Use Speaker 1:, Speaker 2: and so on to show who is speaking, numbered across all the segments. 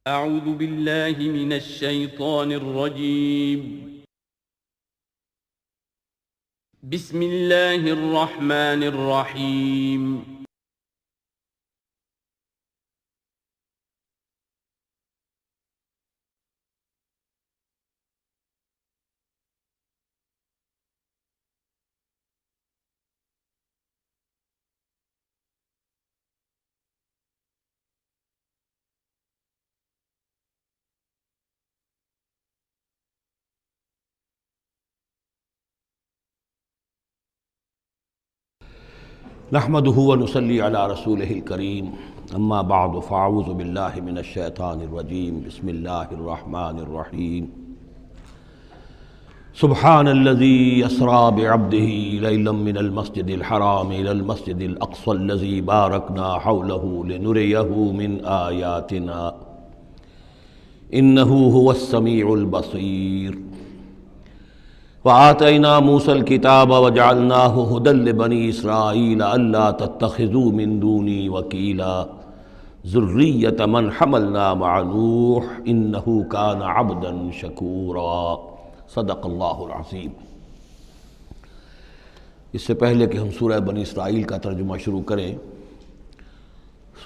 Speaker 1: أعوذ بالله من الشيطان الرجيم. بسم الله الرحمن الرحيم.
Speaker 2: نحمده ونصلي على رسوله الكريم اما بعد فاعوذ بالله من الشیطان الرجیم بسم اللہ الرحمن الرحیم سبحان الذي اسرى بعبده ليلا من المسجد الحرام الى المسجد الاقصى الذي باركنا حوله لنريه من آياتنا انه هو السميع البصير وآتينا موسى الكتاب وجعلناه هدى لبني إسرائيل ألا تتخذوا من دوني وكيلا ذرية من حملنا مع نوح إنه كان عبدا شكورا صدق اللہ العظیم۔ اس سے پہلے کہ ہم سورہ بنی اسرائیل کا ترجمہ شروع کریں،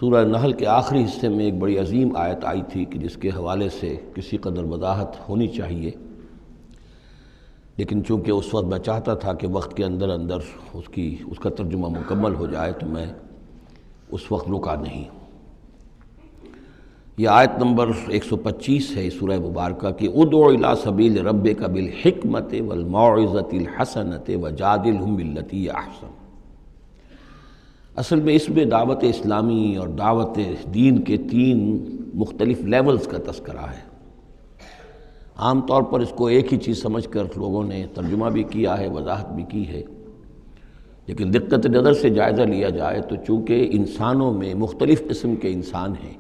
Speaker 2: سورہ نحل کے آخری حصے میں ایک بڑی عظیم آیت آئی تھی کہ جس کے حوالے سے کسی قدر وضاحت ہونی چاہیے، لیکن چونکہ اس وقت میں چاہتا تھا کہ وقت کے اندر اندر اس کا ترجمہ مکمل ہو جائے تو میں اس وقت رکا نہیں۔ یہ آیت نمبر 125 ہے سورہ مبارکہ کی، ادع الی سبیل ربک بالحکمت والموعظۃ الحسنۃ وجادلھم باللتی ہی احسن۔ اصل میں اس میں دعوت اسلامی اور دعوت دین کے 3 مختلف لیولز کا تذکرہ ہے۔ عام طور پر اس کو ایک ہی چیز سمجھ کر لوگوں نے ترجمہ بھی کیا ہے، وضاحت بھی کی ہے، لیکن دقت نظر سے جائزہ لیا جائے تو چونکہ انسانوں میں مختلف قسم کے انسان ہیں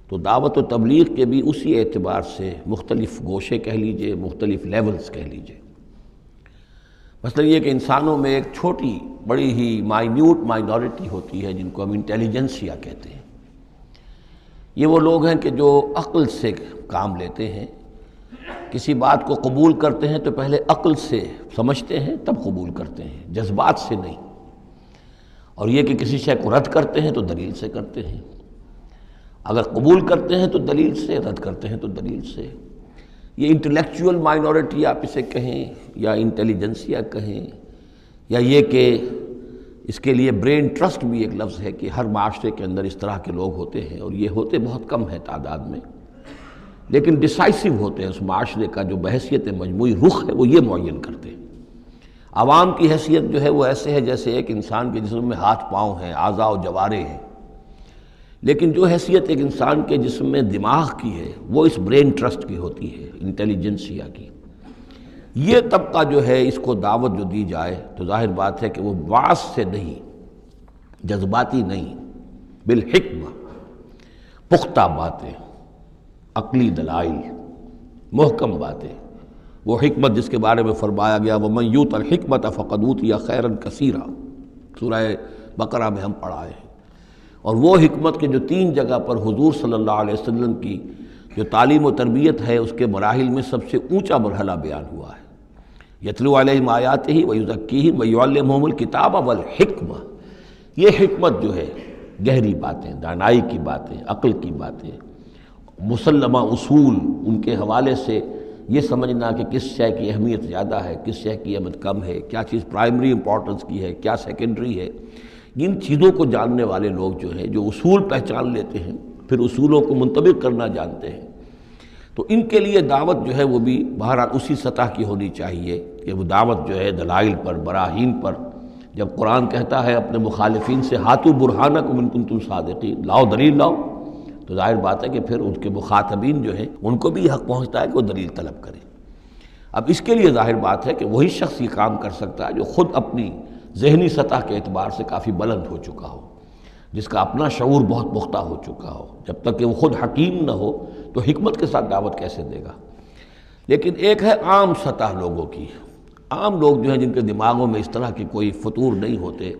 Speaker 2: تو دعوت و تبلیغ کے بھی اسی اعتبار سے مختلف گوشے کہہ لیجئے، مختلف لیولز کہہ لیجئے۔ مثلا یہ کہ انسانوں میں ایک چھوٹی بڑی ہی مائنورٹی ہوتی ہے جن کو ہم انٹیلیجنسیا کہتے ہیں۔ یہ وہ لوگ ہیں کہ جو عقل سے کام لیتے ہیں، کسی بات کو قبول کرتے ہیں تو پہلے عقل سے سمجھتے ہیں تب قبول کرتے ہیں، جذبات سے نہیں۔ اور یہ کہ کسی شے کو رد کرتے ہیں تو دلیل سے کرتے ہیں، اگر قبول کرتے ہیں تو دلیل سے، رد کرتے ہیں تو دلیل سے۔ یہ انٹلیکچول مائنورٹی آپ اسے کہیں یا انٹیلیجنسیا کہیں، یا یہ کہ اس کے لیے برین ٹرسٹ بھی ایک لفظ ہے کہ ہر معاشرے کے اندر اس طرح کے لوگ ہوتے ہیں، اور یہ ہوتے بہت کم ہیں تعداد میں، لیکن ڈیسائسو ہوتے ہیں۔ اس معاشرے کا جو بحیثیت مجموعی رخ ہے وہ یہ معین کرتے ہیں۔ عوام کی حیثیت جو ہے وہ ایسے ہے جیسے ایک انسان کے جسم میں ہاتھ پاؤں ہیں، اعضاء و جوارے ہیں، لیکن جو حیثیت ایک انسان کے جسم میں دماغ کی ہے وہ اس برین ٹرسٹ کی ہوتی ہے، انٹیلیجنسیا کی۔ یہ طبقہ جو ہے اس کو دعوت جو دی جائے تو ظاہر بات ہے کہ وہ بعض سے نہیں، جذباتی نہیں، بالحکمہ، پختہ باتیں، عقلی دلائل، محکم باتیں، وہ حکمت جس کے بارے میں فرمایا گیا وَمَن یُؤْتَ الْحِکْمَةَ فَقَدْ أُوتِیَ خَیْرًا کَثِیرًا، سورہ بقرہ میں ہم پڑھائے ہیں۔ اور وہ حکمت کے جو 3 جگہ پر حضور صلی اللہ علیہ وسلم کی جو تعلیم و تربیت ہے اس کے مراحل میں سب سے اونچا مرحلہ بیان ہوا ہے، یتلو علیہم آیاتہ ویزکیہم ویعلمہم الکتاب والحکمہ۔ یہ حکمت جو ہے گہری باتیں، دانائی کی باتیں، عقل کی باتیں، مسلمہ اصول، ان کے حوالے سے یہ سمجھنا کہ کس شے کی اہمیت زیادہ ہے، کس شے کی اہمیت کم ہے، کیا چیز پرائمری امپورٹنس کی ہے، کیا سیکنڈری ہے، ان چیزوں کو جاننے والے لوگ جو ہیں، جو اصول پہچان لیتے ہیں، پھر اصولوں کو منطبق کرنا جانتے ہیں، تو ان کے لیے دعوت جو ہے وہ بھی بہرحال اسی سطح کی ہونی چاہیے کہ وہ دعوت جو ہے دلائل پر، براہین پر۔ جب قرآن کہتا ہے اپنے مخالفین سے ہاتوا برہانکم ان کنتم صادقین، لاؤ دلیل لاؤ، تو ظاہر بات ہے کہ پھر ان کے مخاطبین جو ہیں ان کو بھی حق پہنچتا ہے کہ وہ دلیل طلب کریں۔ اب اس کے لیے ظاہر بات ہے کہ وہی شخص یہ کام کر سکتا ہے جو خود اپنی ذہنی سطح کے اعتبار سے کافی بلند ہو چکا ہو، جس کا اپنا شعور بہت پختہ ہو چکا ہو۔ جب تک کہ وہ خود حکیم نہ ہو تو حکمت کے ساتھ دعوت کیسے دے گا؟ لیکن ایک ہے عام سطح لوگوں کی، عام لوگ جو ہیں جن کے دماغوں میں اس طرح کے کوئی فطور نہیں ہوتے،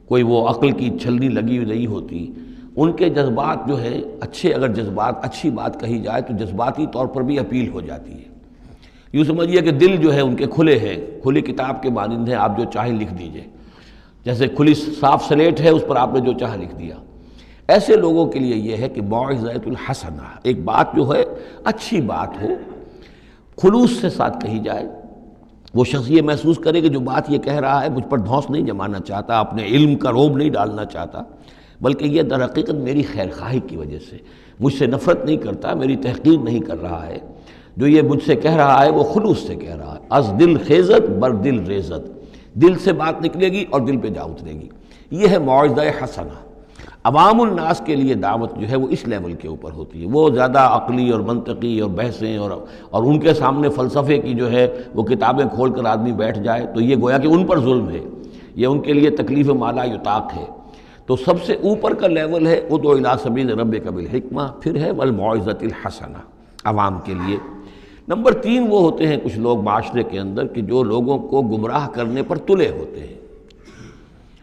Speaker 2: کوئی وہ عقل کی چھلنی لگی ہوئی نہیں ہوتی، ان کے جذبات جو ہیں اچھے، اگر جذبات اچھی بات کہی جائے تو جذباتی طور پر بھی اپیل ہو جاتی ہے۔ یوں سمجھیے کہ دل جو ہے ان کے کھلے ہیں، کھلی کتاب کے مانند ہیں، آپ جو چاہیں لکھ دیجئے، جیسے کھلی صاف سلیٹ ہے، اس پر آپ نے جو چاہا لکھ دیا۔ ایسے لوگوں کے لیے یہ ہے کہ موعظۃ الحسنہ، ایک بات جو ہے اچھی بات ہو، خلوص سے ساتھ کہی جائے، وہ شخص یہ محسوس کرے کہ جو بات یہ کہہ رہا ہے مجھ پر دھونس نہیں جمانا چاہتا، اپنے علم کا روب نہیں ڈالنا چاہتا، بلکہ یہ در حقیقت میری خیر خواہی کی وجہ سے، مجھ سے نفرت نہیں کرتا، میری تحقیر نہیں کر رہا ہے، جو یہ مجھ سے کہہ رہا ہے وہ خلوص سے کہہ رہا ہے۔ از دل خیزت بر دل ریزت، دل سے بات نکلے گی اور دل پہ جا اترے گی، یہ ہے موعظہ حسنہ۔ عوام الناس کے لیے دعوت جو ہے وہ اس لیول کے اوپر ہوتی ہے، وہ زیادہ عقلی اور منطقی اور بحثیں اور ان کے سامنے فلسفے کی جو ہے وہ کتابیں کھول کر آدمی بیٹھ جائے تو یہ گویا کہ ان پر ظلم ہے، یہ ان کے لیے تکلیف ما لا یطاق ہے۔ تو سب سے اوپر کا لیول ہے ادع الی سبیل ربک بالحکمہ، پھر ہے والموعظۃ الحسنہ عوام کے لیے۔ نمبر 3 وہ ہوتے ہیں کچھ لوگ معاشرے کے اندر کہ جو لوگوں کو گمراہ کرنے پر تلے ہوتے ہیں۔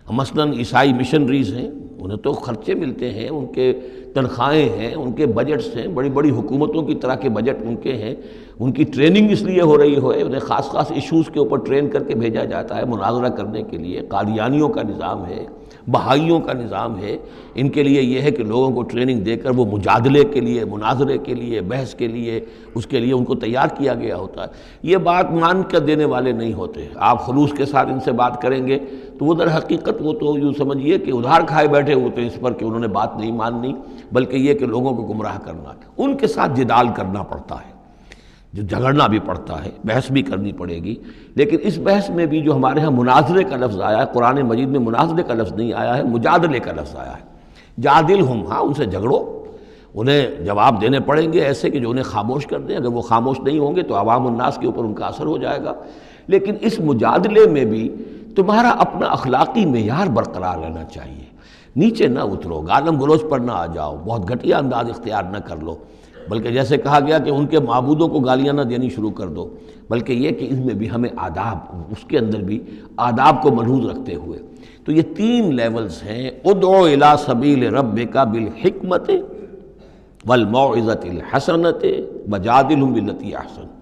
Speaker 2: مثلاً عیسائی مشنریز ہیں، انہیں تو خرچے ملتے ہیں، ان کے تنخواہیں ہیں، ان کے بجٹس ہیں، بڑی بڑی حکومتوں کی طرح کے بجٹ ان کے ہیں، ان کی ٹریننگ اس لیے ہو رہی ہے، انہیں خاص خاص ایشوز کے اوپر ٹرین کر کے بھیجا جاتا ہے مناظرہ کرنے کے لیے۔ قادیانیوں کا نظام ہے، بہائیوں کا نظام ہے، ان کے لیے یہ ہے کہ لوگوں کو ٹریننگ دے کر وہ مجادلے کے لیے، مناظرے کے لیے، بحث کے لیے، اس کے لیے ان کو تیار کیا گیا ہوتا ہے۔ یہ بات مان کر دینے والے نہیں ہوتے، آپ خلوص کے ساتھ ان سے بات کریں گے تو وہ در حقیقت وہ تو یوں سمجھیے کہ ادھار کھائے بیٹھے ہوتے ہیں اس پر کہ انہوں نے بات نہیں ماننی، بلکہ یہ کہ لوگوں کو گمراہ کرنا ہے۔ ان کے ساتھ جدال کرنا پڑتا ہے، جو جھگڑنا بھی پڑتا ہے، بحث بھی کرنی پڑے گی، لیکن اس بحث میں بھی جو ہمارے ہاں مناظرے کا لفظ آیا ہے، قرآن مجید میں مناظرے کا لفظ نہیں آیا ہے، مجادلے کا لفظ آیا ہے۔ جادلہم، ہاں ان سے جھگڑو، انہیں جواب دینے پڑیں گے ایسے کہ جو انہیں خاموش کر دیں، اگر وہ خاموش نہیں ہوں گے تو عوام الناس کے اوپر ان کا اثر ہو جائے گا۔ لیکن اس مجادلے میں بھی تمہارا اپنا اخلاقی معیار برقرار رہنا چاہیے، نیچے نہ اترو، گالم گلوچ پر نہ آ جاؤ، بہت گھٹیا انداز اختیار نہ کر لو، بلکہ جیسے کہا گیا کہ ان کے معبودوں کو گالیاں نہ دینی شروع کر دو، بلکہ یہ کہ اس میں بھی ہمیں آداب، اس کے اندر بھی آداب کو ملحوظ رکھتے ہوئے۔ تو یہ 3 لیولز ہیں، ادعو الی سبیل ربک بالحکمۃ والموعظۃ الحسنۃ وجادلہم باللتی احسن۔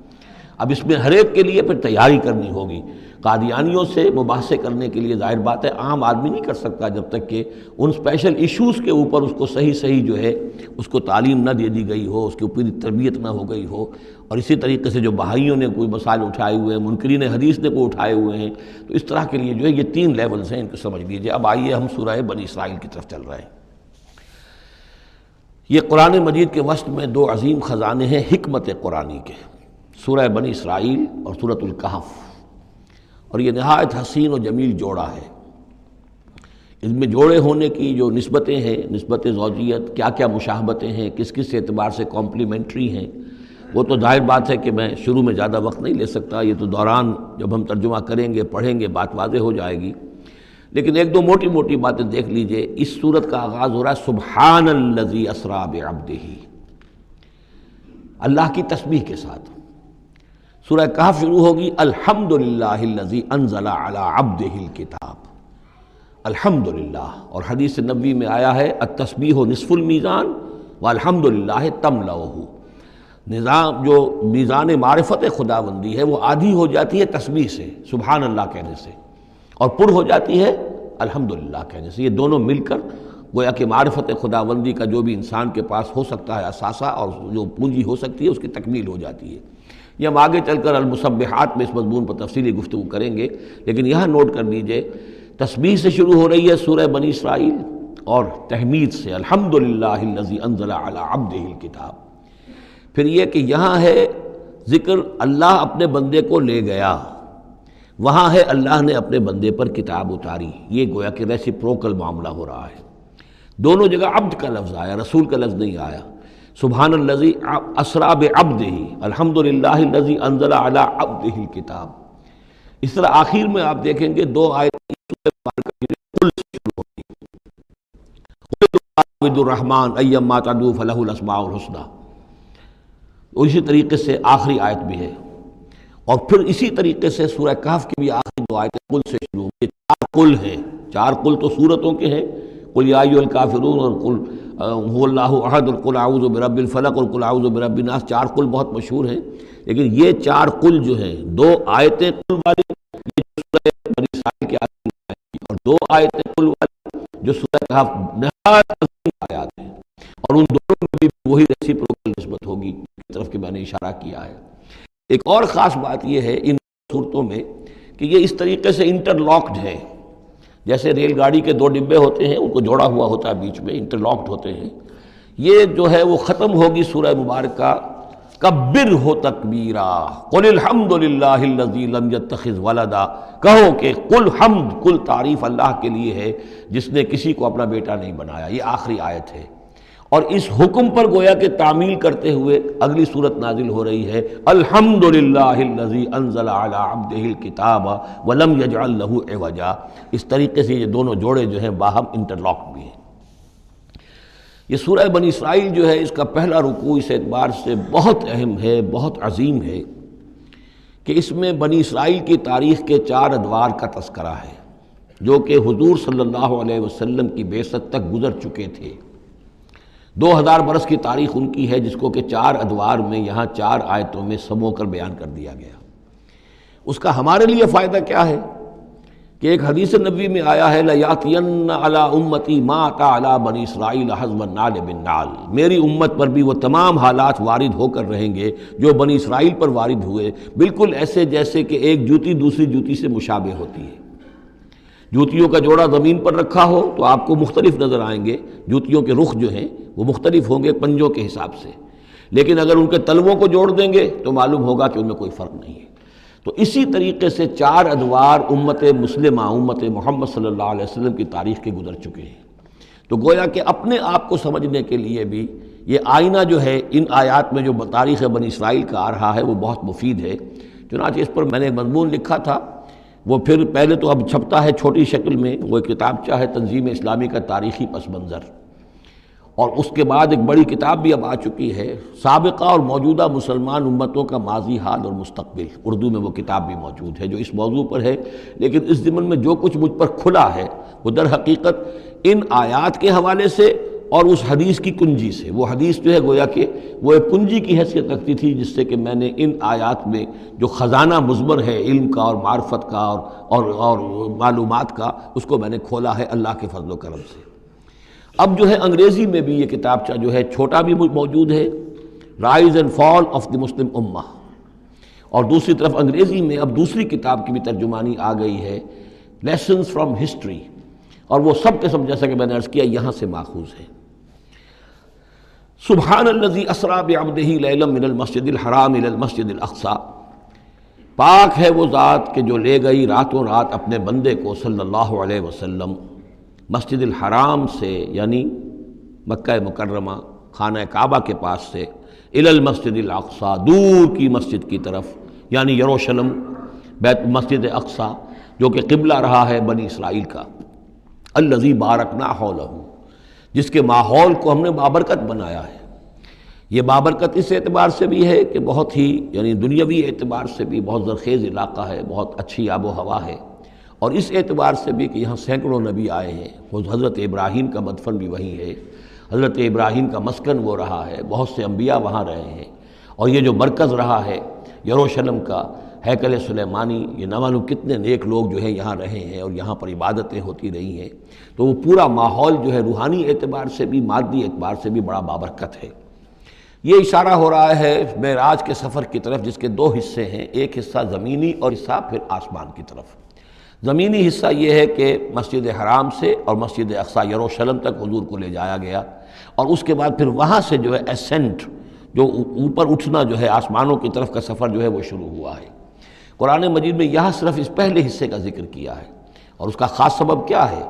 Speaker 2: اب اس میں ہر ایک کے لیے پھر تیاری کرنی ہوگی۔ قادیانیوں سے مباحثے کرنے کے لیے ظاہر بات ہے عام آدمی نہیں کر سکتا جب تک کہ ان اسپیشل ایشوز کے اوپر اس کو صحیح جو ہے اس کو تعلیم نہ دے دی گئی ہو، اس کے اوپر تربیت نہ ہو گئی ہو۔ اور اسی طریقے سے جو بہائیوں نے کوئی مسائل اٹھائے ہوئے ہیں، منکرین حدیث نے کوئی اٹھائے ہوئے ہیں، تو اس طرح کے لیے جو ہے یہ 3 لیولز ہیں، ان کو سمجھ لیجیے۔ اب آئیے ہم سورہ بنی اسرائیل کی طرف چل رہے ہیں۔ یہ قرآن مجید کے وسط میں 2 عظیم خزانے ہیں حکمت قرآنی کے، سورہ بنی اسرائیل اور سورۃ الکہف، اور یہ نہایت حسین و جمیل جوڑا ہے۔ اس میں جوڑے ہونے کی جو نسبتیں ہیں، نسبت زوجیت، کیا کیا مشابہتیں ہیں، کس کس اعتبار سے کمپلیمنٹری ہیں، وہ تو ظاہر بات ہے کہ میں شروع میں زیادہ وقت نہیں لے سکتا، یہ تو دوران جب ہم ترجمہ کریں گے، پڑھیں گے، بات واضح ہو جائے گی۔ لیکن 1-2 موٹی موٹی باتیں دیکھ لیجئے۔ اس سورت کا آغاز ہو رہا ہے سبحان الذی اسریٰ بعبدہ، اللہ کی تسبیح کے ساتھ۔ سورہ کہف شروع ہوگی الحمدللہ الذی انزل علی عبدہ الکتاب، الحمدللہ، اور حدیث نبوی میں آیا ہے التسبیح نصف المیزان والحمدللہ تملؤہ، نظام جو میزان معرفت خداوندی ہے وہ آدھی ہو جاتی ہے تسبیح سے، سبحان اللہ کہنے سے، اور پر ہو جاتی ہے الحمدللہ کہنے سے۔ یہ دونوں مل کر گویا کہ معرفت خداوندی کا جو بھی انسان کے پاس ہو سکتا ہے اثاثہ اور جو پونجی ہو سکتی ہے اس کی تکمیل ہو جاتی ہے۔ یہ ہم آگے چل کر المسبحات میں اس مضمون پر تفصیلی گفتگو کریں گے، لیکن یہاں نوٹ کر لیجئے تسبیح سے شروع ہو رہی ہے سورہ بنی اسرائیل اور تحمید سے، الحمدللہ الذی انزل علی عبدہ الکتاب۔ پھر یہ کہ یہاں ہے ذکر اللہ اپنے بندے کو لے گیا، وہاں ہے اللہ نے اپنے بندے پر کتاب اتاری، یہ گویا کہ ریسیپروکل معاملہ ہو رہا ہے۔ دونوں جگہ عبد کا لفظ آیا، رسول کا لفظ نہیں آیا۔ سبحان الذی اسریٰ بعبدہ، الحمدللہ الذی انزل علی عبدہ الکتاب۔ اس طرح آخر میں آپ دیکھیں گے 2 آیت قل سے شروع ہوگی، قل الرحمن ایما تدعوا فلہ الاسماء الحسنی، اسی طریقے سے آخری آیت بھی ہے۔ اور پھر اسی طریقے سے سورہ کہف کی بھی آخری 2 آیتیں قل سے شروع ہوگی۔ 4 قل ہیں، 4 قل تو سورتوں کے ہیں، قل یا ایھا الکافرون اور قل هو اللہ احد اور قل اعوذ برب الفلق اور قل اعوذ برب الناس، 4 قل بہت مشہور ہیں، لیکن یہ 4 قل جو ہیں، 2 آیتیں قل والی یہ جو سورہ بنی اسرائیل کی آیت ہیں، اور 2 آیتیں قل والی جو سورہ کہف نہایت عظیم آیات ہیں، اور ان دونوں میں بھی وہی ریسیپروکل نسبت ہوگی کی طرف کہ میں نے اشارہ کیا ہے۔ ایک اور خاص بات یہ ہے ان صورتوں میں کہ یہ اس طریقے سے انٹرلاکڈ ہے، جیسے ریل گاڑی کے 2 ڈبے ہوتے ہیں، ان کو جوڑا ہوا ہوتا ہے بیچ میں، انٹرلاکڈ ہوتے ہیں۔ یہ جو ہے وہ ختم ہوگی سورہ مبارکہ کبر ہو تکبیرا، قل الحمد للہ الذی لم یتخذ ولدا، کہو کہ قل حمد، کل تعریف اللہ کے لیے ہے جس نے کسی کو اپنا بیٹا نہیں بنایا۔ یہ آخری آیت ہے، اور اس حکم پر گویا کہ تعمیل کرتے ہوئے اگلی صورت نازل ہو رہی ہے، الحمد للہ الذی انزل علی عبدہ الکتاب ولم یجعل لہ عوجا۔ اس طریقے سے یہ دونوں جوڑے جو ہیں باہم انٹرلاک بھی ہیں۔ یہ سورہ بنی اسرائیل جو ہے، اس کا پہلا رکوع اس اعتبار سے بہت اہم ہے، بہت عظیم ہے کہ اس میں بنی اسرائیل کی تاریخ کے 4 ادوار کا تذکرہ ہے جو کہ حضور صلی اللہ علیہ وسلم کی بعثت تک گزر چکے تھے۔ 2000 برس کی تاریخ ان کی ہے، جس کو کہ 4 ادوار میں یہاں 4 آیتوں میں سمو کر بیان کر دیا گیا۔ اس کا ہمارے لیے فائدہ کیا ہے کہ ایک حدیث نبوی میں آیا ہے، لَيَأْتِيَنَّ عَلَىٰ أُمَّتِي مَا أَتَىٰ عَلَىٰ بَنِي إِسْرَائِيلَ حَسْبَ النَّعْلِ بِالنَّعْلِ، میری امت پر بھی وہ تمام حالات وارد ہو کر رہیں گے جو بنی اسرائیل پر وارد ہوئے، بالکل ایسے جیسے کہ ایک جوتی دوسری جوتی سے مشابہ ہوتی ہے۔ جوتیوں کا جوڑا زمین پر رکھا ہو تو آپ کو مختلف نظر آئیں گے، جوتیوں کے رخ جو ہیں وہ مختلف ہوں گے پنجوں کے حساب سے، لیکن اگر ان کے تلووں کو جوڑ دیں گے تو معلوم ہوگا کہ ان میں کوئی فرق نہیں ہے۔ تو اسی طریقے سے 4 ادوار امت مسلمہ، امت محمد صلی اللہ علیہ وسلم کی تاریخ کے گزر چکے ہیں۔ تو گویا کہ اپنے آپ کو سمجھنے کے لیے بھی یہ آئینہ جو ہے ان آیات میں جو تاریخ بنی اسرائیل کا آ رہا ہے وہ بہت مفید ہے۔ چنانچہ اس پر میں نے مضمون لکھا تھا، وہ پھر پہلے تو اب چھپتا ہے چھوٹی شکل میں، وہ ایک کتابچہ ہے تنظیم اسلامی کا تاریخی پس منظر، اور اس کے بعد ایک بڑی کتاب بھی اب آ چکی ہے، سابقہ اور موجودہ مسلمان امتوں کا ماضی، حال اور مستقبل، اردو میں وہ کتاب بھی موجود ہے جو اس موضوع پر ہے۔ لیکن اس ضمن میں جو کچھ مجھ پر کھلا ہے وہ در حقیقت ان آیات کے حوالے سے اور اس حدیث کی کنجی سے، وہ حدیث جو ہے گویا کہ وہ ایک کنجی کی حیثیت رکھتی تھی جس سے کہ میں نے ان آیات میں جو خزانہ مضمر ہے علم کا اور معرفت کا اور معلومات کا، اس کو میں نے کھولا ہے اللہ کے فضل و کرم سے۔ اب جو ہے انگریزی میں بھی یہ کتابچہ جو ہے چھوٹا بھی موجود ہے، rise and fall of the Muslim امہ، اور دوسری طرف انگریزی میں اب دوسری کتاب کی بھی ترجمانی آ گئی ہے، لیسنز فرام ہسٹری، اور وہ سب کے سب جیسا کہ میں نے عرض کیا یہاں سے ماخوذ ہے۔ سبحان الذی اسریٰ بعبدہ لیلا من المسجد الحرام الی المسجد الاقصی، پاک ہے وہ ذات کہ جو لے گئی راتوں رات اپنے بندے کو صلی اللہ علیہ وسلم مسجد الحرام سے، یعنی مکہ مکرمہ خانہ کعبہ کے پاس سے، الی المسجد الاقصی، دور کی مسجد کی طرف، یعنی یروشلم، بیت مسجد اقصی جو کہ قبلہ رہا ہے بنی اسرائیل کا، الذی بارکنا حولہ، جس کے ماحول کو ہم نے بابرکت بنایا ہے۔ یہ بابرکت اس اعتبار سے بھی ہے کہ بہت ہی یعنی دنیاوی اعتبار سے بھی بہت زرخیز علاقہ ہے، بہت اچھی آب و ہوا ہے، اور اس اعتبار سے بھی کہ یہاں سینکڑوں نبی آئے ہیں، وہ حضرت ابراہیم کا مدفن بھی وہیں ہے، حضرت ابراہیم کا مسکن وہ رہا ہے، بہت سے انبیاء وہاں رہے ہیں، اور یہ جو مرکز رہا ہے یروشلم کا، ہیکل سلیمانی، یہ نہ معلوم کتنے نیک لوگ جو ہیں یہاں رہے ہیں اور یہاں پر عبادتیں ہوتی رہی ہیں، تو وہ پورا ماحول جو ہے روحانی اعتبار سے بھی مادی اعتبار سے بھی بڑا بابرکت ہے۔ یہ اشارہ ہو رہا ہے معراج کے سفر کی طرف، جس کے 2 حصے ہیں، ایک حصہ زمینی اور حصہ پھر آسمان کی طرف۔ زمینی حصہ یہ ہے کہ مسجد حرام سے اور مسجد اقصی یروشلم تک حضور کو لے جایا گیا، اور اس کے بعد پھر وہاں سے جو ہے اسینٹ، جو اوپر اٹھنا جو ہے آسمانوں کی طرف کا سفر جو ہے وہ شروع ہوا ہے۔ قرآن مجید میں یہاں صرف اس پہلے حصے کا ذکر کیا ہے، اور اس کا خاص سبب کیا ہے؟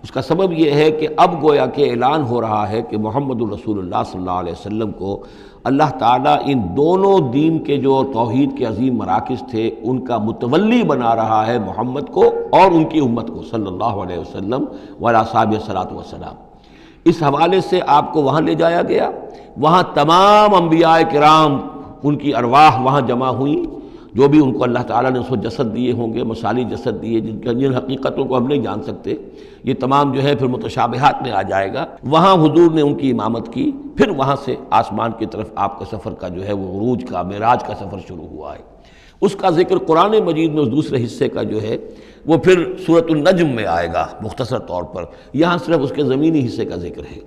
Speaker 2: اس کا سبب یہ ہے کہ اب گویا کہ اعلان ہو رہا ہے کہ محمد الرسول اللہ صلی اللہ علیہ وسلم کو اللہ تعالیٰ ان دونوں دین کے جو توحید کے عظیم مراکز تھے ان کا متولی بنا رہا ہے، محمد کو اور ان کی امت کو صلی اللہ علیہ وسلم وعلیٰ صحابہ صلاۃ وسلام۔ اس حوالے سے آپ کو وہاں لے جایا گیا، وہاں تمام انبیاء کرام ان کی ارواح وہاں جمع ہوئیں، جو بھی ان کو اللہ تعالیٰ نے اس کو جسد دیے ہوں گے، مثالی جسد دیے جن حقیقتوں کو ہم نہیں جان سکتے، یہ تمام جو ہے پھر متشابہات میں آ جائے گا۔ وہاں حضور نے ان کی امامت کی، پھر وہاں سے آسمان کی طرف آپ کا سفر کا جو ہے وہ عروج کا، معراج کا سفر شروع ہوا ہے۔ اس کا ذکر قرآن مجید میں اس دوسرے حصے کا جو ہے وہ پھر سورۃ النجم میں آئے گا مختصر طور پر، یہاں صرف اس کے زمینی حصے کا ذکر ہے۔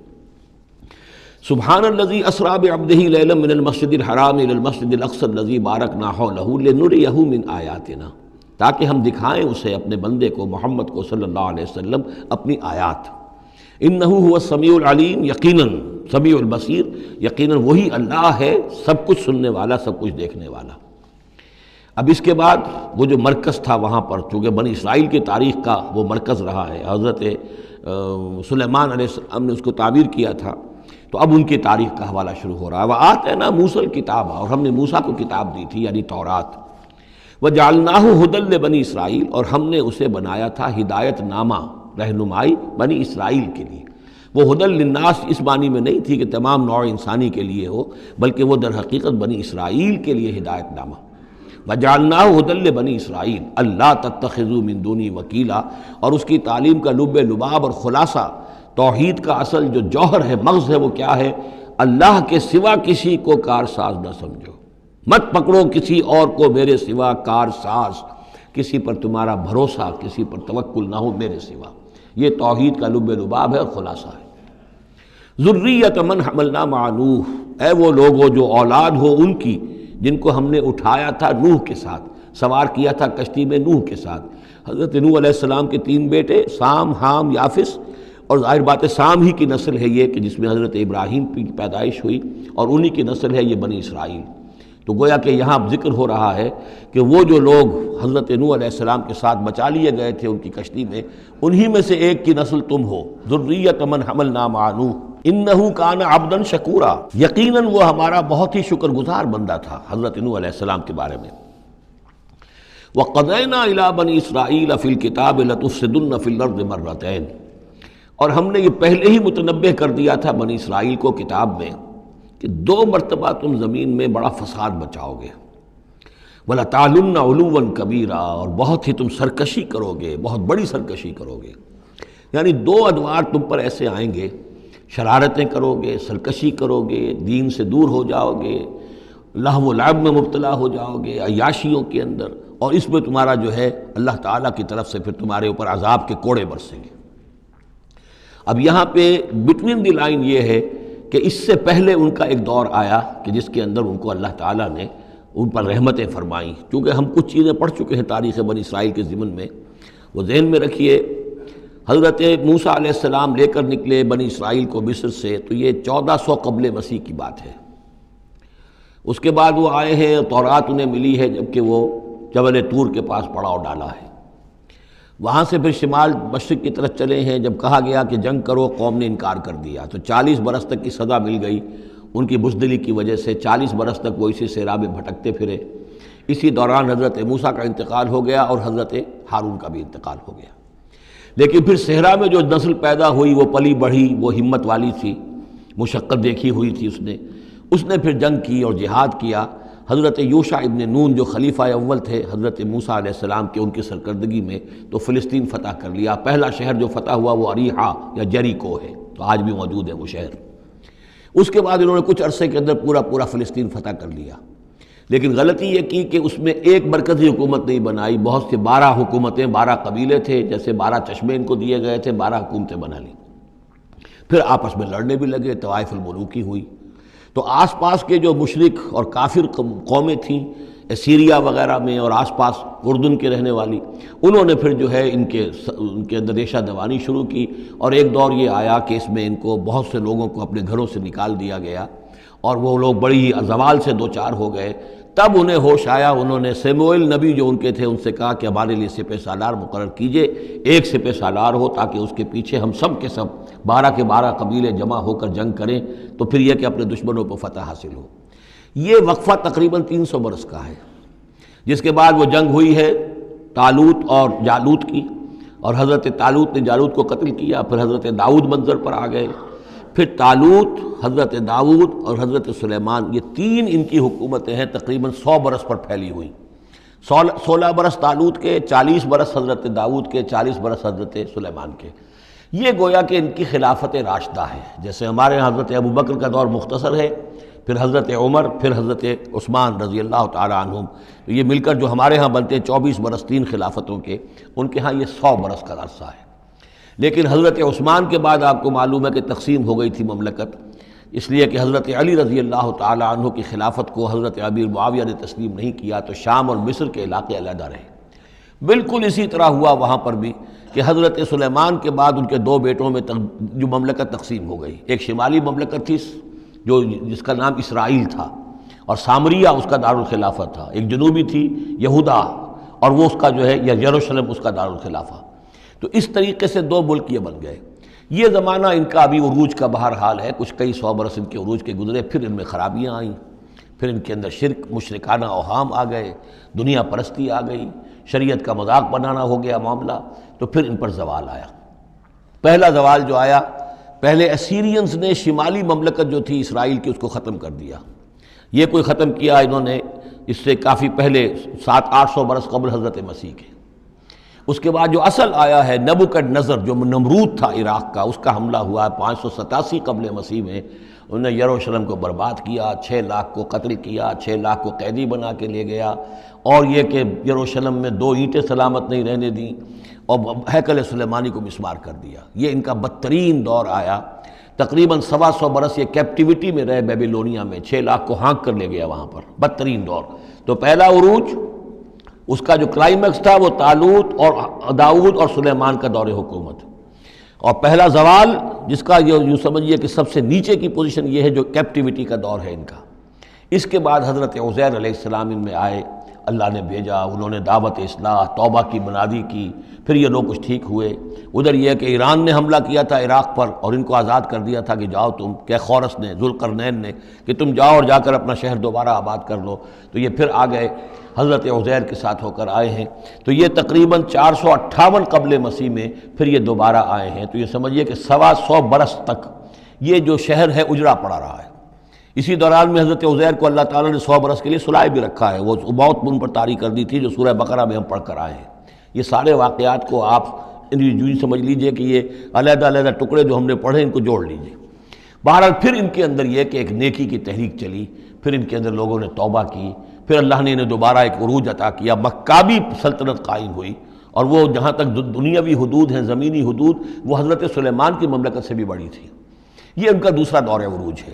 Speaker 2: سبحان الذی اسریٰ بعبدہ لیلا من المسجد الحرام الی المسجد الاقصی الذی بارکنا حولہ لنریہ من آیاتنا، تاکہ ہم دکھائیں اسے اپنے بندے کو محمد کو صلی اللہ علیہ وسلم اپنی آیات۔ انہ هو السمیع العلیم، یقیناً سمیع البصیر، یقیناً وہی اللہ ہے سب کچھ سننے والا، سب کچھ دیکھنے والا۔ اب اس کے بعد وہ جو مرکز تھا وہاں پر، چونکہ بنی اسرائیل کی تاریخ کا وہ مرکز رہا ہے، حضرت سلیمان علیہ السلام نے اس کو تعبیر کیا تھا، تو اب ان کی تاریخ کا حوالہ شروع ہو رہا ہے۔ وَآتَيْنَا مُوسَى الْكِتَابَ، اور ہم نے موسیٰ کو کتاب دی تھی یعنی تورات۔ وَجَعَلْنَاهُ هُدًى لِبَنِي اسرائیل، اور ہم نے اسے بنایا تھا ہدایت نامہ، رہنمائی بنی اسرائیل کے لیے۔ وہ ہدی للناس اس معنی میں نہیں تھی کہ تمام نوع انسانی کے لیے ہو، بلکہ وہ در حقیقت بنی اسرائیل کے لیے ہدایت نامہ۔ وَجَعَلْنَاهُ هُدًى لِبَنِي اسرائیل أَلَّا تَتَّخِذُوا مِن دُونِي وَكِیلًا، اور اس کی تعلیم کا لب لباب اور خلاصہ، توحید کا اصل جو جوہر ہے، مغز ہے، وہ کیا ہے؟ اللہ کے سوا کسی کو کارساز نہ سمجھو، مت پکڑو کسی اور کو میرے سوا کارساز، کسی پر تمہارا بھروسہ، کسی پر توکل نہ ہو میرے سوا۔ یہ توحید کا لب لباب ہے اور خلاصہ ہے۔ ذریۃ من حملنا مع نوح، اے وہ لوگ جو اولاد ہو ان کی جن کو ہم نے اٹھایا تھا نوح کے ساتھ، سوار کیا تھا کشتی میں نوح کے ساتھ۔ حضرت نوح علیہ السلام کے 3 بیٹے، سام، حام، یافس، اور ظاہر بات ہے سام ہی کی نسل ہے یہ کہ جس میں حضرت ابراہیم کی پیدائش ہوئی، اور انہی کی نسل ہے یہ بنی اسرائیل۔ تو گویا کہ یہاں ذکر ہو رہا ہے کہ وہ جو لوگ حضرت نوح علیہ السلام کے ساتھ بچا لیے گئے تھے ان کی کشتی میں، انہی میں سے ایک کی نسل تم ہو۔ ذریۃ من حملنا مع نوح انہ کان عبدا شکورا، یقیناً وہ ہمارا بہت ہی شکر گزار بندہ تھا حضرت نوح علیہ السلام کے بارے میں۔ وقضینا الی بنی اسرائیل فی الکتاب لتفسدن فی الارض مرتین، اور ہم نے یہ پہلے ہی متنبہ کر دیا تھا بنی اسرائیل کو کتاب میں کہ 2 مرتبہ تم زمین میں بڑا فساد بچاؤ گے۔ وَلَتَعْلُنَّ عُلُوًّا كَبِيرًا، اور بہت ہی تم سرکشی کرو گے، بہت بڑی سرکشی کرو گے۔ یعنی 2 ادوار تم پر ایسے آئیں گے، شرارتیں کرو گے، سرکشی کرو گے، دین سے دور ہو جاؤ گے، لہو و لعب میں مبتلا ہو جاؤ گے، عیاشیوں کے اندر، اور اس میں تمہارا جو ہے اللہ تعالیٰ کی طرف سے پھر تمہارے اوپر عذاب کے کوڑے برسیں گے۔ اب یہاں پہ بٹوین دی لائن یہ ہے کہ اس سے پہلے ان کا ایک دور آیا کہ جس کے اندر ان کو اللہ تعالیٰ نے ان پر رحمتیں فرمائیں۔ کیونکہ ہم کچھ چیزیں پڑھ چکے ہیں تاریخ بنی اسرائیل کے ضمن میں، وہ ذہن میں رکھیے۔ حضرت موسیٰ علیہ السلام لے کر نکلے بنی اسرائیل کو مصر سے، تو یہ 1400 قبل مسیح کی بات ہے۔ اس کے بعد وہ آئے ہیں، تورات انہیں ملی ہے جبکہ وہ جبل طور کے پاس پڑاؤ ڈالا ہے۔ وہاں سے پھر شمال مشرق کی طرف چلے ہیں، جب کہا گیا کہ جنگ کرو قوم نے انکار کر دیا، تو 40 برس تک کی سزا مل گئی ان کی بزدلی کی وجہ سے۔ 40 برس تک وہ اسی صحرا میں بھٹکتے پھرے۔ اسی دوران حضرت موسیٰ کا انتقال ہو گیا اور حضرت ہارون کا بھی انتقال ہو گیا۔ لیکن پھر صحرا میں جو نسل پیدا ہوئی وہ پلی بڑھی، وہ ہمت والی تھی، مشقت دیکھی ہوئی تھی اس نے پھر جنگ کی اور جہاد کیا۔ حضرت یوشع ابن نون جو خلیفہ اول تھے حضرت موسیٰ علیہ السلام کے، ان کی سرکردگی میں تو فلسطین فتح کر لیا۔ پہلا شہر جو فتح ہوا وہ اریحا یا جریکو ہے، تو آج بھی موجود ہے وہ شہر۔ اس کے بعد انہوں نے کچھ عرصے کے اندر پورا فلسطین فتح کر لیا۔ لیکن غلطی یہ کی کہ اس میں ایک مرکزی حکومت نہیں بنائی، بہت سے 12 حکومتیں، 12 قبیلے تھے، جیسے 12 چشمے ان کو دیے گئے تھے، 12 حکومتیں بنا لی۔ پھر آپس میں لڑنے بھی لگے، طوائف الملوکی ہوئی۔ تو آس پاس کے جو مشرک اور کافر قومیں تھیں سیریا وغیرہ میں اور آس پاس اردن کے رہنے والی، انہوں نے پھر جو ہے ان کے اندر ریشہ دوانی شروع کی، اور ایک دور یہ آیا کہ اس میں ان کو بہت سے لوگوں کو اپنے گھروں سے نکال دیا گیا، اور وہ لوگ بڑی ہی زوال سے 2-4 ہو گئے۔ تب انہیں ہوش آیا، انہوں نے سیموئیل نبی جو ان کے تھے ان سے کہا کہ ہمارے لیے سپہ سالار مقرر کیجئے، ایک سپہ سالار ہو تاکہ اس کے پیچھے ہم سب کے سب 12 کے 12 قبیلے جمع ہو کر جنگ کریں، تو پھر یہ کہ اپنے دشمنوں پر فتح حاصل ہو۔ یہ وقفہ تقریباً 300 برس کا ہے، جس کے بعد وہ جنگ ہوئی ہے طالوت اور جالوت کی، اور حضرت طالوت نے جالوت کو قتل کیا۔ پھر حضرت داؤد منظر پر آ گئے، پھر طالوت، حضرت داؤد اور حضرت سلیمان، یہ 3 ان کی حکومتیں ہیں تقریباً 100 برس پر پھیلی ہوئی۔ 16 برس طالوت کے، 40 برس حضرت داؤد کے، 40 برس حضرت سلیمان کے۔ یہ گویا کہ ان کی خلافت راشدہ ہے۔ جیسے ہمارے یہاں حضرت ابوبکر کا دور مختصر ہے، پھر حضرت عمر، پھر حضرت عثمان رضی اللہ تعالی عنہم، تو یہ مل کر جو ہمارے ہاں بنتے ہیں 24 برس 3 خلافتوں کے، ان کے ہاں یہ 100 برس کا عرصہ ہے۔ لیکن حضرت عثمان کے بعد آپ کو معلوم ہے کہ تقسیم ہو گئی تھی مملکت، اس لیے کہ حضرت علی رضی اللہ تعالی عنہ کی خلافت کو حضرت امیر معاویہ نے تسلیم نہیں کیا، تو شام اور مصر کے علاقے علیحدہ رہے۔ بالکل اسی طرح ہوا وہاں پر بھی کہ حضرت سلیمان کے بعد ان کے 2 بیٹوں میں جو مملکت تقسیم ہو گئی، ایک شمالی مملکت تھی جس کا نام اسرائیل تھا اور سامریہ اس کا دارالخلافہ تھا، ایک جنوبی تھی یہودا اور وہ اس کا جو ہے یا یروشلم اس کا دارالخلافہ۔ تو اس طریقے سے 2 ملک یہ بن گئے۔ یہ زمانہ ان کا ابھی عروج کا بہرحال ہے، کچھ کئی 100 برس ان کے عروج کے گزرے، پھر ان میں خرابیاں آئیں، پھر ان کے اندر شرک، مشرکانہ اوہام آ گئے، دنیا پرستی آ گئی، شریعت کا مذاق بنانا ہو گیا معاملہ، تو پھر ان پر زوال آیا۔ پہلا زوال جو آیا، پہلے اسیرینز نے شمالی مملکت جو تھی اسرائیل کی، اس کو ختم کر دیا۔ یہ کوئی ختم کیا انہوں نے اس سے کافی پہلے 700-800 برس قبل حضرت مسیح کے۔ اس کے بعد جو اصل آیا ہے نبوکڈ نظر، جو نمرود تھا عراق کا، اس کا حملہ ہوا ہے 587 قبل مسیح میں۔ انہوں نے یروشلم کو برباد کیا، 6 لاکھ کو قتل کیا، 6 لاکھ کو قیدی بنا کے لے گیا، اور یہ کہ یروشلم میں 2 اینٹیں سلامت نہیں رہنے دیں، اور ہیکل سلیمانی کو مسمار کر دیا۔ یہ ان کا بدترین دور آیا۔ تقریباً 125 برس یہ کیپٹیوٹی میں رہے بیبیلونیا میں، 6 لاکھ کو ہانک کر لے گیا وہاں پر، بدترین دور۔ تو پہلا عروج، اس کا جو کلائمیکس تھا وہ طالوت اور داؤد اور سلیمان کا دور حکومت، اور پہلا زوال جس کا یوں سمجھیے کہ سب سے نیچے کی پوزیشن یہ ہے جو کیپٹیوٹی کا دور ہے ان کا۔ اس کے بعد حضرت عزیر علیہ السلام ان میں آئے، اللہ نے بھیجا، انہوں نے دعوت اصلاح، توبہ کی منادی کی، پھر یہ لوگ کچھ ٹھیک ہوئے۔ ادھر یہ کہ ایران نے حملہ کیا تھا عراق پر اور ان کو آزاد کر دیا تھا کہ جاؤ تم، کہ خورس نے، ذوالقرنین نے، کہ تم جاؤ اور جا کر اپنا شہر دوبارہ آباد کر لو۔ تو یہ پھر آ گئے، حضرت عزیر کے ساتھ ہو کر آئے ہیں۔ تو یہ تقریباً 458 قبل مسیح میں پھر یہ دوبارہ آئے ہیں۔ تو یہ سمجھیے کہ 125 برس تک یہ جو شہر ہے اجڑا پڑا رہا ہے۔ اسی دوران میں حضرت عزیر کو اللہ تعالیٰ نے 100 برس کے لیے سلائے بھی رکھا ہے، وہ موت ان پر طاری کر دی تھی جو سورہ بقرہ میں ہم پڑھ کر آئے ہیں۔ یہ سارے واقعات کو آپ یوں سمجھ لیجئے کہ یہ علیحدہ علیحدہ ٹکڑے جو ہم نے پڑھے ان کو جوڑ لیجئے۔ بہرحال پھر ان کے اندر یہ کہ ایک نیکی کی تحریک چلی، پھر ان کے اندر لوگوں نے توبہ کی، پھر اللہ نے انہیں دوبارہ ایک عروج عطا کیا، مکابی سلطنت قائم ہوئی، اور وہ جہاں تک دنیاوی حدود ہیں، زمینی حدود، وہ حضرت سلیمان کی مملکت سے بھی بڑی تھی۔ یہ ان کا دوسرا دور عروج ہے۔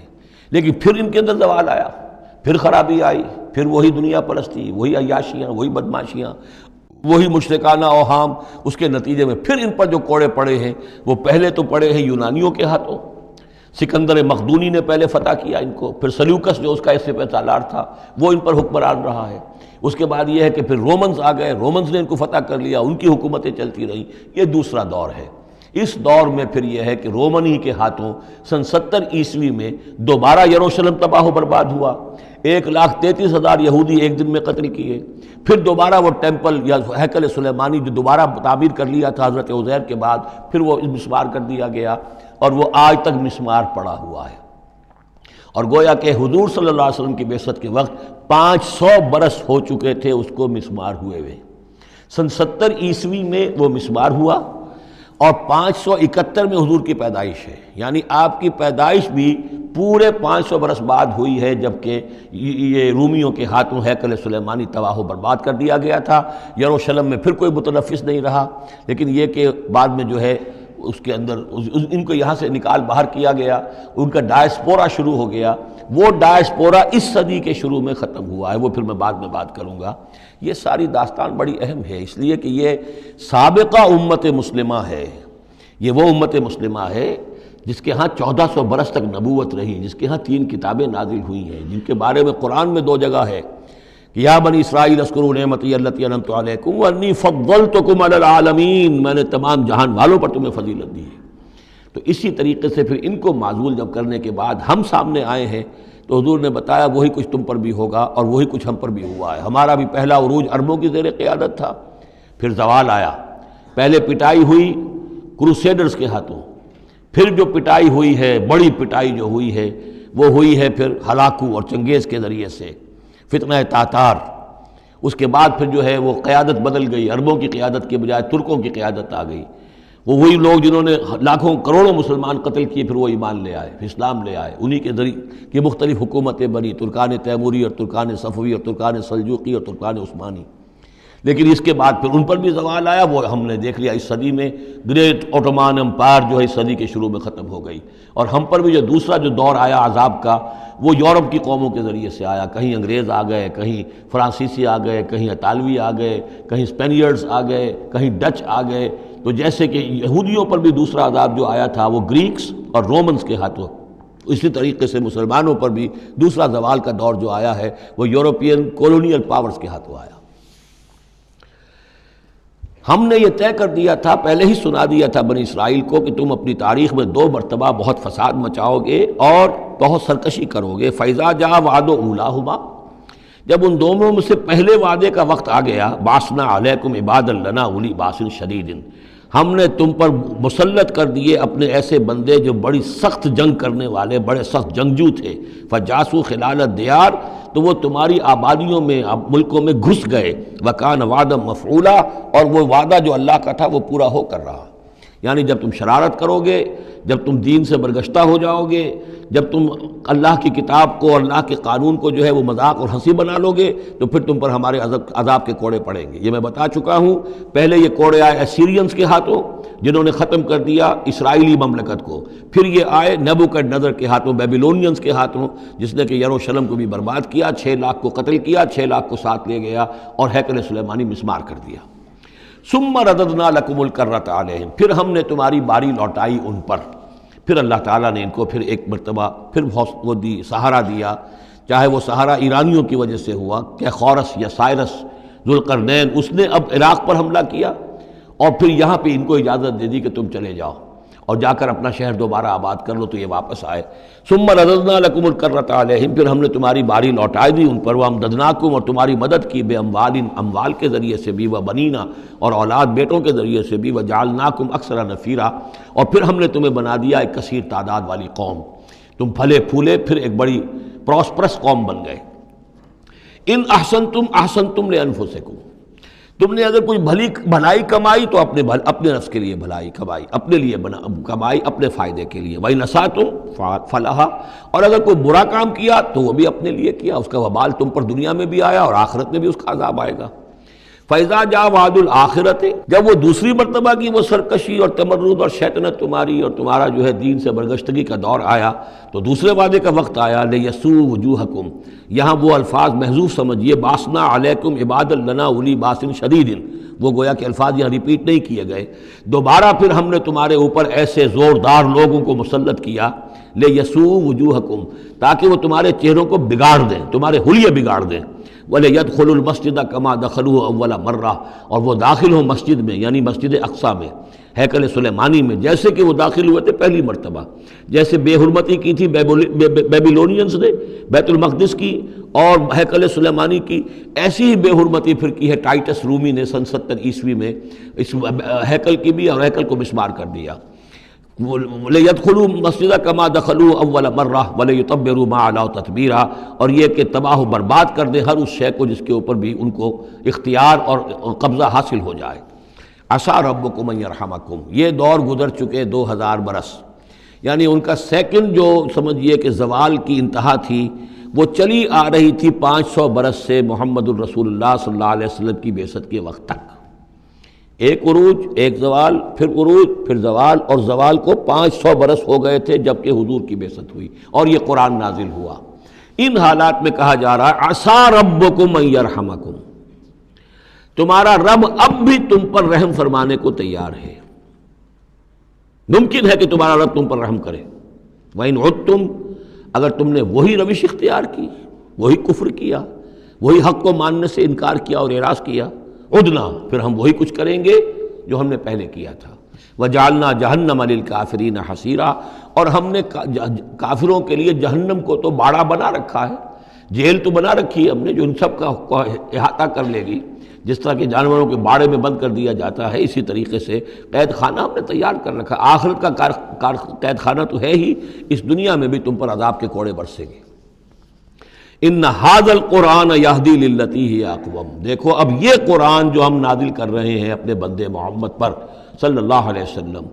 Speaker 2: لیکن پھر ان کے اندر زوال آیا، پھر خرابی آئی، پھر وہی دنیا پرستی، وہی عیاشیاں، وہی بدماشیاں، وہی مشرکانہ اوہام۔ اس کے نتیجے میں پھر ان پر جو کوڑے پڑے ہیں وہ پہلے تو پڑے ہیں یونانیوں کے ہاتھوں، سکندر مقدونی نے پہلے فتح کیا ان کو، پھر سلیوکس جو اس کا سپہ سالار تھا وہ ان پر حکمران رہا ہے۔ اس کے بعد یہ ہے کہ پھر رومنز آ گئے، رومنز نے ان کو فتح کر لیا، ان کی حکومتیں چلتی رہیں۔ یہ دوسرا دور ہے۔ اس دور میں پھر یہ ہے کہ رومن ہی کے ہاتھوں سن 70 عیسوی میں دوبارہ یروشلم تباہ و برباد ہوا، 1,33,000 یہودی ایک دن میں قتل کیے۔ پھر دوبارہ وہ ٹیمپل یا ہیکل سلیمانی جو دوبارہ تعمیر کر لیا تھا حضرت عزیر کے بعد، پھر وہ مسمار کر دیا گیا، اور وہ آج تک مسمار پڑا ہوا ہے۔ اور گویا کہ حضور صلی اللہ علیہ وسلم کی بعثت کے وقت 500 برس ہو چکے تھے اس کو مسمار ہوئے ہوئے۔ سن 70 عیسوی میں وہ مسمار ہوا، اور 571 میں حضور کی پیدائش ہے، یعنی آپ کی پیدائش بھی پورے 500 برس بعد ہوئی ہے، جبکہ یہ رومیوں کے ہاتھوں ہیکل سلیمانی تباہ و برباد کر دیا گیا تھا۔ یروشلم میں پھر کوئی متنفس نہیں رہا، لیکن یہ کہ بعد میں جو ہے اس کے اندر ان کو یہاں سے نکال باہر کیا گیا، ان کا ڈائسپورا شروع ہو گیا۔ وہ ڈائسپورا اس صدی کے شروع میں ختم ہوا ہے، وہ پھر میں بعد میں بات کروں گا۔ یہ ساری داستان بڑی اہم ہے، اس لیے کہ یہ سابقہ امت مسلمہ ہے۔ یہ وہ امت مسلمہ ہے جس کے ہاں 1400 برس تک نبوت رہی، جس کے ہاں 3 کتابیں نازل ہوئی ہیں، جن کے بارے میں قرآن میں 2 جگہ ہے کہ یا بنی اسرائیل اذکروا نعمتی التی انعمت علیکم وانی فضلتکم علی العالمین، میں نے تمام جہان والوں پر تمہیں فضیلت دی ہے۔ تو اسی طریقے سے پھر ان کو معزول جب کرنے کے بعد ہم سامنے آئے ہیں تو حضور نے بتایا وہی کچھ تم پر بھی ہوگا اور وہی کچھ ہم پر بھی ہوا ہے۔ ہمارا بھی پہلا عروج عربوں کی زیر قیادت تھا، پھر زوال آیا۔ پہلے پٹائی ہوئی کروسیڈرز کے ہاتھوں، پھر جو پٹائی ہوئی ہے، بڑی پٹائی جو ہوئی ہے وہ ہوئی ہے پھر ہلاکو اور چنگیز کے ذریعے سے، فتنہ تاتار۔ اس کے بعد پھر جو ہے وہ قیادت بدل گئی، عربوں کی قیادت کے بجائے ترکوں کی قیادت آ گئی۔ وہ وہی لوگ جنہوں نے لاکھوں کروڑوں مسلمان قتل کیے، پھر وہ ایمان لے آئے، پھر اسلام لے آئے، انہی کے ذریعے کی مختلف حکومتیں بنی، ترکان تیموری اور ترکان صفوی اور ترکان سلجوقی اور ترکان عثمانی۔ لیکن اس کے بعد پھر ان پر بھی زوال آیا، وہ ہم نے دیکھ لیا اس صدی میں گریٹ اوٹومان امپائر جو ہے اس صدی کے شروع میں ختم ہو گئی، اور ہم پر بھی جو دوسرا جو دور آیا عذاب کا وہ یورپ کی قوموں کے ذریعے سے آیا۔ کہیں انگریز آ گئے، کہیں فرانسیسی آ گئے، کہیں اطالوی آ گئے، کہیں اسپینیئرز آ گئے، کہیں ڈچ آ گئے۔ تو جیسے کہ یہودیوں پر بھی دوسرا عذاب جو آیا تھا وہ گریکس اور رومنز کے ہاتھوں، اسی طریقے سے مسلمانوں پر بھی دوسرا زوال کا دور جو آیا ہے وہ یورپین کولونیل پاورز کے ہاتھوں آیا۔ ہم نے یہ طے کر دیا تھا، پہلے ہی سنا دیا تھا بنی اسرائیل کو کہ تم اپنی تاریخ میں 2 مرتبہ بہت فساد مچاؤ گے اور بہت سرکشی کرو گے۔ فَإِذَا جَاءَ وَعْدُ أُولَاهُمَا، جب ان دونوں میں سے پہلے وعدے کا وقت آ گیا، بَعَثْنَا عَلَيْكُمْ عِبَادًا لَنَا أُولِي بَأْسٍ شَدِيدٍ، ہم نے تم پر مسلط کر دیے اپنے ایسے بندے جو بڑی سخت جنگ کرنے والے، بڑے سخت جنگجو تھے۔ فَجَاسُوا خِلَالَ الدِّيَارِ، تو وہ تمہاری آبادیوں میں، ملکوں میں گھس گئے۔ وَكَانَ وَعْدًا مَفْعُولًا، اور وہ وعدہ جو اللہ کا تھا وہ پورا ہو کر رہا۔ یعنی جب تم شرارت کرو گے، جب تم دین سے برگشتہ ہو جاؤ گے، جب تم اللہ کی کتاب کو، اللہ کے قانون کو جو ہے وہ مذاق اور ہنسی بنا لو گے، تو پھر تم پر ہمارے عذاب کے کوڑے پڑیں گے۔ یہ میں بتا چکا ہوں، پہلے یہ کوڑے آئے اسیرینز کے ہاتھوں جنہوں نے ختم کر دیا اسرائیلی مملکت کو، پھر یہ آئے نیبوکڈنیزر کے ہاتھوں، بیبیلونینز کے ہاتھوں، جس نے کہ یروشلم کو بھی برباد کیا، 6 لاکھ کو قتل کیا، 6 لاکھ کو ساتھ لے گیا اور ہیکل سلیمانی مسمار کر دیا۔ ثم رددنا لکم الکرۃ علیہم، پھر ہم نے تمہاری باری لوٹائی ان پر۔ پھر اللہ تعالیٰ نے ان کو پھر ایک مرتبہ پھر وہ دی، سہارا دیا، چاہے وہ سہارا ایرانیوں کی وجہ سے ہوا کہ خورس یا سائرس ذوالقرنین، اس نے اب عراق پر حملہ کیا اور پھر یہاں پہ ان کو اجازت دے دی کہ تم چلے جاؤ اور جا کر اپنا شہر دوبارہ آباد کر لو، تو یہ واپس آئے۔ ثم رددنا لکم الکرۃ علیہم، پھر ہم نے تمہاری باری لوٹائی دی ان پر، وامددناکم، اور تمہاری مدد کی، بے اموال، اموال کے ذریعے سے بھی، وبنینا، اور اولاد بیٹوں کے ذریعے سے بھی، وجعلناکم اکثر نفیرا، اور پھر ہم نے تمہیں بنا دیا ایک کثیر تعداد والی قوم، تم پھلے پھولے پھر ایک بڑی پراسپرس قوم بن گئے۔ ان احسنتم احسنتم لانفسکم، تم نے اگر کوئی بھلائی کمائی تو اپنے نفس کے لیے بھلائی کمائی، اپنے لیے کمائی، اپنے فائدے کے لیے۔ وَإِنْ أَسَأْتُمْ فَلَهَا، اور اگر کوئی برا کام کیا تو وہ بھی اپنے لیے کیا، اس کا وبال تم پر دنیا میں بھی آیا اور آخرت میں بھی اس کا عذاب آئے گا۔ فَإِذَا جَاءَ وَعْدُ الْآخِرَةِ، جب وہ دوسری مرتبہ کی وہ سرکشی اور تمرد اور شیطنت تمہاری اور تمہارا جو ہے دین سے برگشتگی کا دور آیا، تو دوسرے وعدے کا وقت آیا، لِيَسُوءُ وُجُوهَكُمْ، یہاں وہ الفاظ محذوف سمجھیے، بَعَثْنَا عَلَيْكُمْ عِبَادًا لَنَا أُولِي بَأْسٍ شَدِيدٍ، وہ گویا کہ الفاظ یہاں ریپیٹ نہیں کیے گئے۔ دوبارہ پھر ہم نے تمہارے اوپر ایسے زوردار لوگوں کو مسلط کیا، لِيَسُوءُ وُجُوهَكُمْ، تاکہ وہ تمہارے چہروں کو بگاڑ دیں، تمہارے حلیے بگاڑ دیں۔ وَلِيَدْخُلُوا الْمَسْجِدَ كَمَا دَخَلُوهُ أَوَّلَ مَرَّةٍ، اور وہ داخل ہوں مسجد میں، یعنی مسجد اقصیٰ میں، ہیکل سلیمانی میں، جیسے کہ وہ داخل ہوئے تھے پہلی مرتبہ۔ جیسے بے حرمتی کی تھی بیبیلونینز نے بیت المقدس کی اور ہیکل سلیمانی کی، ایسی ہی بے حرمتی پھر کی ہے ٹائٹس رومی نے سن 70 عیسوی میں اس ہیکل کی بھی، اور ہیکل کو مسمار کر دیا۔ لِيَدْخُلُوا الْمَسْجِدَ كَمَا دَخَلُوهُ أَوَّلَ مَرَّةٍ وَلِيُتَبِّرُوا مَا عَلَوْا تَتْبِيرًا، اور یہ کہ تباہ و برباد کر دیں ہر اس شے کو جس کے اوپر بھی ان کو اختیار اور قبضہ حاصل ہو جائے۔ عَسَىٰ رَبُّكُمْ أَن يَرْحَمَكُمْ، یہ دور گزر چکے 2000 برس، یعنی ان کا سیکنڈ جو سمجھیے کہ زوال کی انتہا تھی وہ چلی آ رہی تھی 500 برس سے محمد الرسول اللہ صلی اللہ علیہ وسلم کی بعثت کے وقت تک۔ ایک عروج، ایک زوال، پھر عروج، پھر زوال، اور زوال کو 500 برس ہو گئے تھے جب کہ حضور کی بعثت ہوئی اور یہ قرآن نازل ہوا۔ ان حالات میں کہا جا رہا ہے عسیٰ ربکم ان یرحمکم، تمہارا رب اب بھی تم پر رحم فرمانے کو تیار ہے، ممکن ہے کہ تمہارا رب تم پر رحم کرے۔ وَإِنْ عُدْتُمْ، اگر تم نے وہی روش اختیار کی، وہی کفر کیا، وہی حق کو ماننے سے انکار کیا اور اعراض کیا، عدنا، پھر ہم وہی کچھ کریں گے جو ہم نے پہلے کیا تھا۔ وَجَعَلْنَا جَهَنَّمَ لِلْكَافِرِينَ حَصِيرًا، اور ہم نے کافروں کے لیے جہنم کو تو باڑا بنا رکھا ہے، جیل تو بنا رکھی ہے ہم نے جو ان سب کا احاطہ کر لے گی۔ جس طرح کہ جانوروں کے باڑے میں بند کر دیا جاتا ہے، اسی طریقے سے قید خانہ ہم نے تیار کر رکھا۔ آخرت کا قید خانہ تو ہے ہی، اس دنیا میں بھی تم پر عذاب کے کوڑے برسیں گے۔ ان ھذا القرآن یہدی للتی ہی اقوم، دیکھو اب یہ قرآن جو ہم نازل کر رہے ہیں اپنے بندے محمد پر صلی اللہ علیہ وسلم،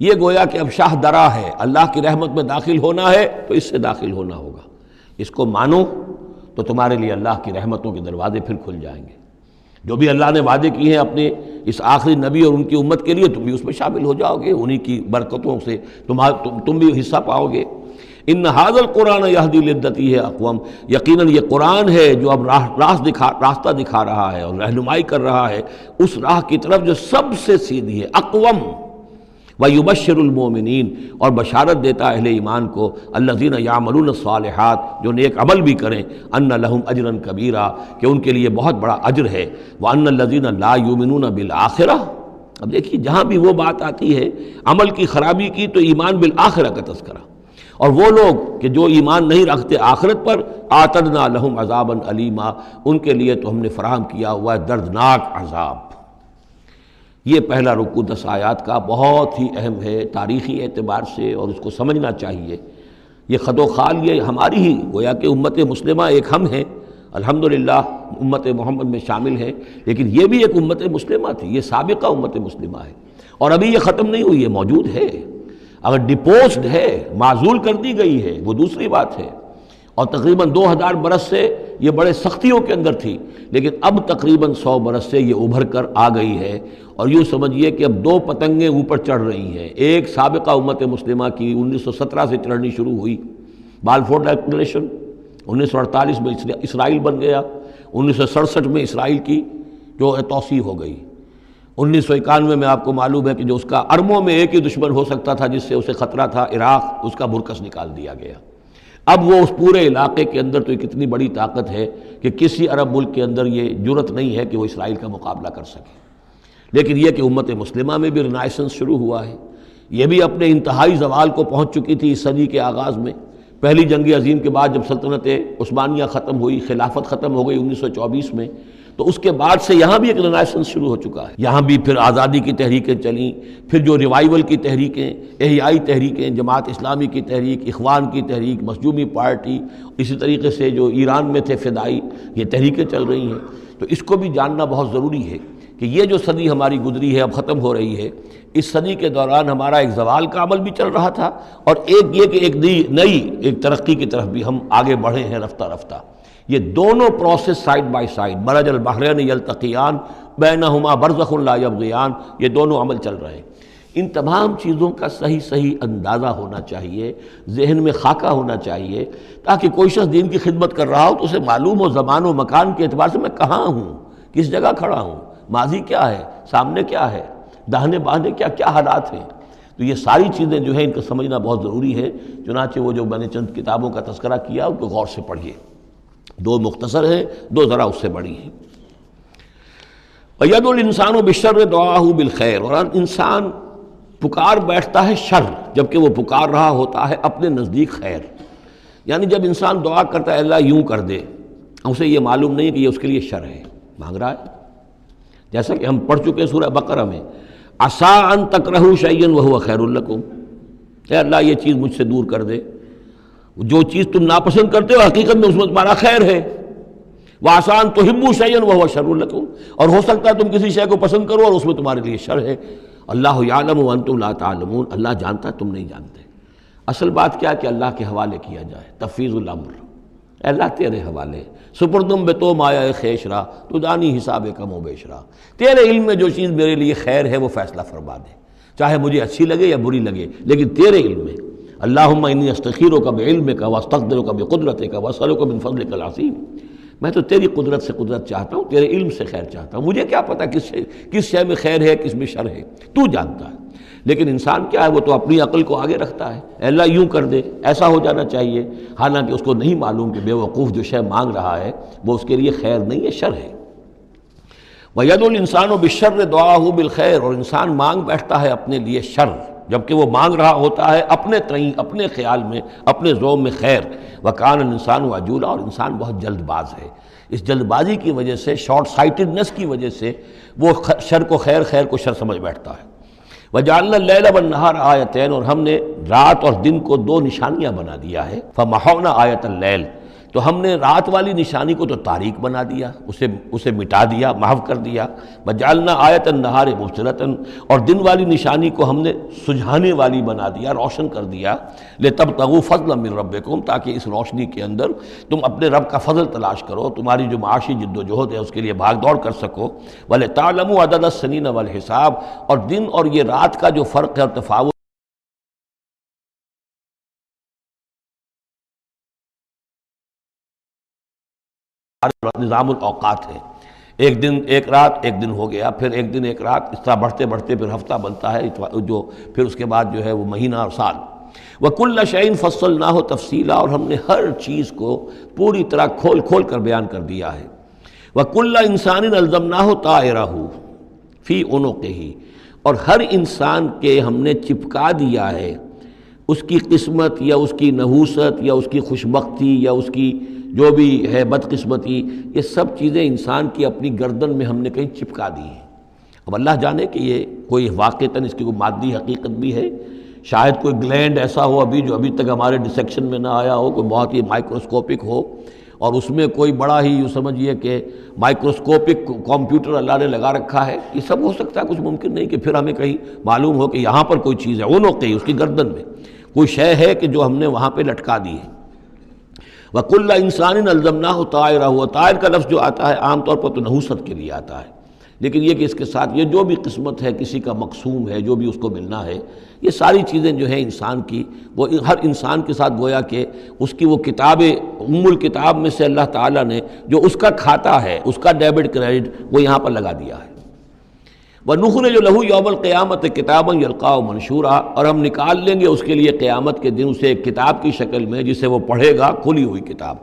Speaker 2: یہ گویا کہ اب شاہ درا ہے، اللہ کی رحمت میں داخل ہونا ہے تو اس سے داخل ہونا ہوگا، اس کو مانو تو تمہارے لیے اللہ کی رحمتوں کے دروازے پھر کھل جائیں گے۔ جو بھی اللہ نے وعدے کیے ہیں اپنے اس آخری نبی اور ان کی امت کے لیے، تم بھی اس میں شامل ہو جاؤ گے، انہی کی برکتوں سے تم بھی حصہ پاؤ گے۔ ان ھذا القرآن یہدی للتی ہے اقوم، یقیناً یہ قرآن ہے جو اب راستہ دکھا رہا ہے اور رہنمائی کر رہا ہے اس راہ کی طرف جو سب سے سیدھی ہے، اقوم۔ وَيُبَشِّرُ الْمُؤْمِنِينَ، اور بشارت دیتا اہل ایمان کو، الَّذِينَ يَعْمَلُونَ الصَّالِحَاتِ، جو نیک عمل بھی کریں، أَنَّ لَهُمْ أَجْرًا كَبِيرًا، کہ ان کے لیے بہت بڑا اجر ہے، وَأَنَّ الَّذِينَ لَا يُؤْمِنُونَ بِالْآخِرَةِ۔ اب دیکھیے جہاں بھی وہ بات آتی ہے عمل کی خرابی کی تو ایمان بالآخرہ کا تذکرہ، اور وہ لوگ کہ جو ایمان نہیں رکھتے آخرت پر، آتدنا لہم عذابا علیما، ان کے لیے تو ہم نے فراہم کیا ہوا ہے دردناک عذاب۔ یہ پہلا رکوع 10 آیات کا بہت ہی اہم ہے تاریخی اعتبار سے، اور اس کو سمجھنا چاہیے۔ یہ خد و خال یہ ہماری ہی گویا کہ امت مسلمہ ایک ہم ہیں، الحمدللہ امت محمد میں شامل ہیں، لیکن یہ بھی ایک امت مسلمہ تھی، یہ سابقہ امت مسلمہ ہے، اور ابھی یہ ختم نہیں ہوئی ہے، موجود ہے۔ اگر ڈپوزڈ ہے، معزول کر دی گئی ہے، وہ دوسری بات ہے، اور تقریباً 2000 برس سے یہ بڑے سختیوں کے اندر تھی، لیکن اب تقریباً 100 برس سے یہ ابھر کر آ گئی ہے، اور یوں سمجھیے کہ اب 2 پتنگیں اوپر چڑھ رہی ہیں۔ ایک سابقہ امت مسلمہ کی 1917 سے چڑھنی شروع ہوئی، بالفور ڈکلریشن، 1948 میں اسرائیل بن گیا، 1967 میں اسرائیل کی جو توسیع ہو گئی، 1991 میں آپ کو معلوم ہے کہ جو اس کا اربوں میں ایک ہی دشمن ہو سکتا تھا جس سے اسے خطرہ تھا، عراق، اس کا برکس نکال دیا گیا۔ اب وہ اس پورے علاقے کے اندر تو کتنی بڑی طاقت ہے کہ کسی عرب ملک کے اندر یہ جرت نہیں ہے کہ وہ اسرائیل کا مقابلہ کر سکے۔ لیکن یہ کہ امت مسلمہ میں بھی رنائسنس شروع ہوا ہے، یہ بھی اپنے انتہائی زوال کو پہنچ چکی تھی اس صدی کے آغاز میں۔ پہلی جنگ عظیم کے بعد جب سلطنت عثمانیہ ختم ہوئی، خلافت ختم ہو گئی 1924 میں، تو اس کے بعد سے یہاں بھی ایک رنائسنس شروع ہو چکا ہے۔ یہاں بھی پھر آزادی کی تحریکیں چلیں، پھر جو ریوائیول کی تحریکیں، احیائی تحریکیں، جماعت اسلامی کی تحریک، اخوان کی تحریک، مخزومی پارٹی، اسی طریقے سے جو ایران میں تھے فدائی، یہ تحریکیں چل رہی ہیں۔ تو اس کو بھی جاننا بہت ضروری ہے کہ یہ جو صدی ہماری گزری ہے، اب ختم ہو رہی ہے، اس صدی کے دوران ہمارا ایک زوال کا عمل بھی چل رہا تھا، اور ایک یہ کہ ایک نئی ایک ترقی کی طرف بھی ہم آگے بڑھے ہیں رفتہ رفتہ۔ یہ دونوں پروسیس سائیڈ بائی سائیڈ، مرج البحرین یلتقیان بینہما برزخ لا یبغیان، یہ دونوں عمل چل رہے ہیں۔ ان تمام چیزوں کا صحیح اندازہ ہونا چاہیے، ذہن میں خاکہ ہونا چاہیے، تاکہ کوئی شخص دین کی خدمت کر رہا ہو تو اسے معلوم ہو زمان و مکان کے اعتبار سے میں کہاں ہوں، کس جگہ کھڑا ہوں، ماضی کیا ہے، سامنے کیا ہے، داہنے بائیں کیا حالات ہیں۔ تو یہ ساری چیزیں جو ہیں ان کو سمجھنا بہت ضروری ہے۔ چنانچہ وہ جو میں نے چند کتابوں کا تذکرہ کیا ان کو غور سے پڑھیے، 2 مختصر ہیں، 2 ذرا اس سے بڑی ہیں۔ وَيَدْعُو الْإِنسَانُ بِالشَّرِّ دُعَاءَهُ بِالْخَيْرِ، اور انسان پکار بیٹھتا ہے شر جبکہ وہ پکار رہا ہوتا ہے اپنے نزدیک خیر۔ یعنی جب انسان دعا کرتا ہے اللہ یوں کر دے، اسے یہ معلوم نہیں کہ یہ اس کے لیے شر ہے، مانگ رہا ہے، جیسا کہ ہم پڑھ چکے سورہ بقرہ میں، عسیٰ ان تکرہوا شیئا وہو خیر لکم، اے اللہ یہ چیز مجھ سے دور کر دے، جو چیز تم ناپسند کرتے ہو حقیقت میں اس میں تمہارا خیر ہے۔ وعسیٰ ان تحبوا شیئا وہو شر لکم، اور ہو سکتا ہے تم کسی شے کو پسند کرو اور اس میں تمہارے لیے شر ہے۔ اللہ یعلم وانتم لا تعلمون، اللہ جانتا ہے تم نہیں جانتے۔ اصل بات کیا کہ اللہ کے حوالے کیا جائے، تفویض الامر، اے اللہ تیرے حوالے، سپردم بے تو مایا خیشرا تو دانی حساب کم و بیشرا، تیرے علم میں جو چیز میرے لیے خیر ہے وہ فیصلہ فرما دے، چاہے مجھے اچھی لگے یا بری لگے، لیکن تیرے علم میں۔ اللہم انی استخیرک بعلمک واستقدرک بقدرتک واسألک من فضلک العظیم، میں تو تیری قدرت سے قدرت چاہتا ہوں، تیرے علم سے خیر چاہتا ہوں، مجھے کیا پتہ کس شے میں خیر ہے کس میں شر ہے، تو جانتا ہے۔ لیکن انسان کیا ہے، وہ تو اپنی عقل کو آگے رکھتا ہے، اے اللہ یوں کر دے، ایسا ہو جانا چاہیے، حالانکہ اس کو نہیں معلوم کہ بے وقوف جو شے مانگ رہا ہے وہ اس کے لیے خیر نہیں ہے، شر ہے۔ وَيَدْعُو الْإِنسَانُ بِالشَّرِّ دُعَاءَهُ بِالْخَيْرِ، اور انسان مانگ بیٹھتا ہے اپنے لیے شر جبکہ وہ مانگ رہا ہوتا ہے اپنے تئیں، اپنے خیال میں، اپنے ذوق میں خیر۔ وَكَانَ الْإِنسَانُ عَجُولًا، اور انسان بہت جلد باز ہے، اس جلد بازی کی وجہ سے، شارٹ سائٹڈنس کی وجہ سے وہ شر کو خیر، خیر کو شر سمجھ بیٹھتا ہے۔ وَجَعَلْنَا اللَّيْلَ وَالنَّهَارَ آیَتَيْنِ، اور ہم نے رات اور دن کو 2 نشانیاں بنا دیا ہے۔ فَمَحَوْنَا آیَةَ اللَّيْلِ، تو ہم نے رات والی نشانی کو تو تاریک بنا دیا، اسے مٹا دیا، محو کر دیا. وجعلنا آیۃ النہار مبصرۃ، اور دن والی نشانی کو ہم نے سجھانے والی بنا دیا، روشن کر دیا. لتبتغوا فضلا من ربکم، تاکہ اس روشنی کے اندر تم اپنے رب کا فضل تلاش کرو، تمہاری جو معاشی جد و جہد ہے اس کے لیے بھاگ دوڑ کر سکو. ولتعلموا عدد السنین والحساب، اور دن اور یہ رات کا جو فرق ہے اور تفاوت نظام الاوقات ہے. ایک دن ایک رات ایک دن ہو گیا، پھر ایک دن ایک رات، اس طرح بڑھتے بڑھتے پھر ہفتہ بنتا ہے، جو پھر اس کے بعد جو ہے وہ مہینہ اور سال. وَكُلَّ شَيْءٍ فَصَّلْنَاهُ تَفْصِيلًا، اور ہم نے ہر چیز کو پوری طرح کھول کھول کر بیان کر دیا ہے. وَكُلَّ إِنسَانٍ أَلْزَمْنَاهُ طَائِرَهُ فِي عُنُقِهِ، اور ہر انسان کے ہم نے چپکا دیا ہے اس کی قسمت یا اس کی نحوست یا اس کی خوشبختی یا اس کی جو بھی ہے بدقسمتی، یہ سب چیزیں انسان کی اپنی گردن میں ہم نے کہیں چپکا دی ہیں. اب اللہ جانے کہ یہ کوئی واقعتاً اس کی کوئی مادی حقیقت بھی ہے، شاید کوئی گلینڈ ایسا ہو ابھی جو ابھی تک ہمارے ڈسیکشن میں نہ آیا ہو، کوئی بہت ہی مائکروسکوپک ہو، اور اس میں کوئی بڑا ہی یوں سمجھیے کہ مائکروسکوپک کمپیوٹر اللہ نے لگا رکھا ہے. یہ سب ہو سکتا ہے، کچھ ممکن نہیں کہ پھر ہمیں کہیں معلوم ہو کہ یہاں پر کوئی چیز ہے، اونقی اس کی گردن میں کوئی شے ہے کہ جو ہم نے وہاں پہ لٹکا دی ہے. وَكُلَّ إِنسَانٍ أَلْزَمْنَاهُ طَائِرَهُ، طائر کا لفظ جو آتا ہے عام طور پر تو نحوست کے لیے آتا ہے، لیکن یہ کہ اس کے ساتھ یہ جو بھی قسمت ہے، کسی کا مقسوم ہے، جو بھی اس کو ملنا ہے، یہ ساری چیزیں جو ہیں انسان کی، وہ ہر انسان کے ساتھ گویا کہ اس کی وہ کتاب ام الکتاب میں سے اللہ تعالیٰ نے جو اس کا کھاتا ہے، اس کا ڈیبٹ کریڈٹ وہ یہاں پر لگا دیا ہے. وَنُخْرِجُ لَهُ يَوْمَ الْقِيَامَةِ كِتَابًا يَلْقَاهُ مَنشُورًا، اور ہم نکال لیں گے اس کے لیے قیامت کے دن اسے ایک کتاب کی شکل میں جسے وہ پڑھے گا، کھلی ہوئی کتاب.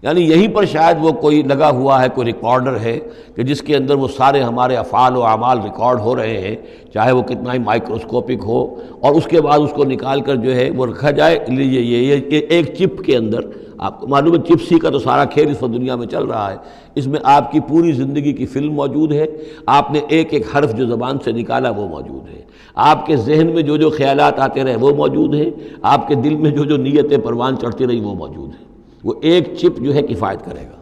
Speaker 2: یعنی یہیں پر شاید وہ کوئی لگا ہوا ہے، کوئی ریکارڈر ہے کہ جس کے اندر وہ سارے ہمارے افعال و اعمال ریکارڈ ہو رہے ہیں، چاہے وہ کتنا ہی مائکروسکوپک ہو، اور اس کے بعد اس کو نکال کر جو ہے وہ رکھا جائے. یہ ایک چپ کے اندر، آپ کو معلوم ہے چپسی کا تو سارا کھیل اس دنیا میں چل رہا ہے، اس میں آپ کی پوری زندگی کی فلم موجود ہے، آپ نے ایک ایک حرف جو زبان سے نکالا وہ موجود ہے، آپ کے ذہن میں جو جو خیالات آتے رہے وہ موجود ہیں، آپ کے دل میں جو جو نیتیں پروان چڑھتی رہی وہ موجود ہیں. وہ ایک چپ جو ہے کفایت کرے گا.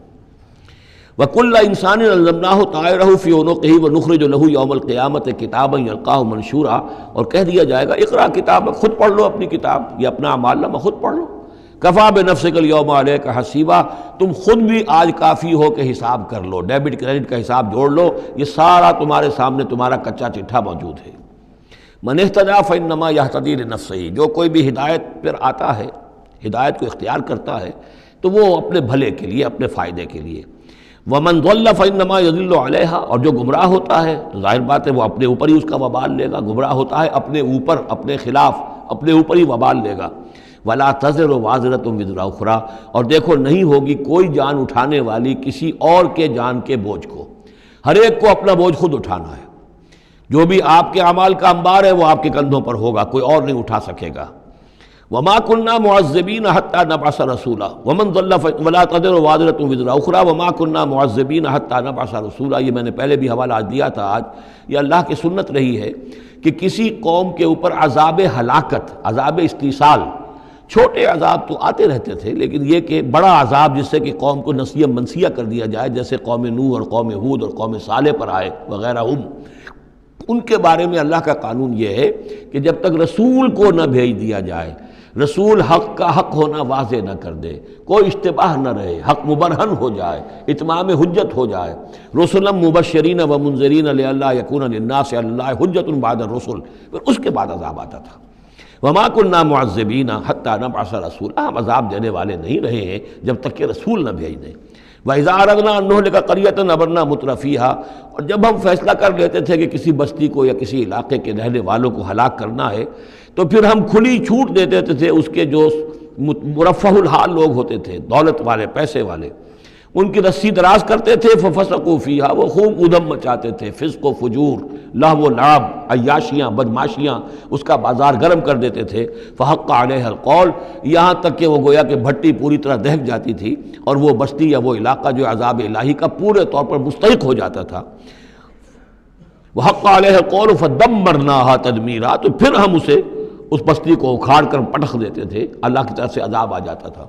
Speaker 2: وَكُلَّ إِنسَانٍ أَلْزَمْنَاهُ طَائِرَهُ فِي عُنُقِهِ وَنُخْرِجُ لَهُ يَوْمَ الْقِيَامَةِ كِتَابًا يَلْقَاهُ مَنشُورًا، اور کہہ دیا جائے گا اقرا کتابک، خود پڑھ لو اپنی کتاب، یہ اپنا اعمال نامہ خود پڑھ لو. کفا بنفسک اليوم علیک حسیبا، تم خود بھی آج کافی ہو کہ حساب کر لو، ڈیبٹ کریڈٹ کا حساب جوڑ لو، یہ سارا تمہارے سامنے تمہارا کچا چٹھا موجود ہے. من اہتدی فانما یہتدی لنفسہ، جو کوئی بھی ہدایت پر آتا ہے، ہدایت کو اختیار کرتا ہے تو وہ اپنے بھلے کے لیے، اپنے فائدے کے لیے. ومن ضل فانما یضل علیہا، اور جو گمراہ ہوتا ہے تو ظاہر بات ہے وہ اپنے اوپر ہی اس کا وبال لے گا. گمراہ ہوتا ہے اپنے اوپر، اپنے خلاف، اپنے اوپر ہی وبال لے گا. ولا تزر وازرۃ وزر اخری، اور دیکھو نہیں ہوگی کوئی جان اٹھانے والی کسی اور کے جان کے بوجھ کو، ہر ایک کو اپنا بوجھ خود اٹھانا ہے. جو بھی آپ کے اعمال کا انبار ہے وہ آپ کے کندھوں پر ہوگا، کوئی اور نہیں اٹھا سکے گا. وما كنا معذبين حتى نبعث رسولا ومن ضل ولا تزر وازرة وزر اخرى وما كنا معذبين حتى نبعث رسولا. یہ میں نے پہلے بھی حوالہ دیا تھا. آج یہ اللہ کی سنت رہی ہے کہ کسی قوم کے اوپر عذاب ہلاکت، عذاب استیصال، چھوٹے عذاب تو آتے رہتے تھے، لیکن یہ کہ بڑا عذاب جس سے کہ قوم کو نسیہ منسیہ کر دیا جائے، جیسے قوم نوح اور قوم ہود اور قوم صالح پر آئے وغیرہ، ان کے بارے میں اللہ کا قانون یہ ہے کہ جب تک رسول کو نہ بھیج دیا جائے، رسول حق کا حق ہونا واضح نہ کر دے، کوئی اشتباہ نہ رہے، حق مبرہن ہو جائے، اتمام حجت ہو جائے. رسلا مبشرین و منذرین لئلا یکون للناس علی اللہ حجت بعد الرسل، پھر اس کے بعد عذاب آتا تھا. وما كنا معذبین حتی نبعث رسولا، ہم عذاب دینے والے نہیں رہے ہیں جب تک کہ رسول نہ بھیج دیں. وَإِذَا أَرَدْنَا أَن نُهْلِكَ قَرْيَةً أَمَرْنَا مُتْرَفِيهَا، اور جب ہم فیصلہ کر لیتے تھے کہ کسی بستی کو یا کسی علاقے کے رہنے والوں کو ہلاک کرنا ہے تو پھر ہم کھلی چھوٹ دے دیتے تھے اس کے جو مرفہ الحال لوگ ہوتے تھے، دولت والے، پیسے والے، ان کی رسی دراز کرتے تھے. فَفَسَقُوا فِيهَا، وہ خوب ادھم مچاتے تھے، فسق و فجور، لہو و لعب، عیاشیاں، بدماشیاں، اس کا بازار گرم کر دیتے تھے. فحق علیہ القول، یہاں تک کہ وہ گویا کہ بھٹی پوری طرح دہک جاتی تھی اور وہ بستی یا وہ علاقہ جو عذاب الہی کا پورے طور پر مستحق ہو جاتا تھا. وحق علیہ القول فدمرناها تدمیرا، تو پھر ہم اسے، اس بستی کو اکھاڑ کر پٹخ دیتے تھے، اللہ کی طرف سے عذاب آ جاتا تھا.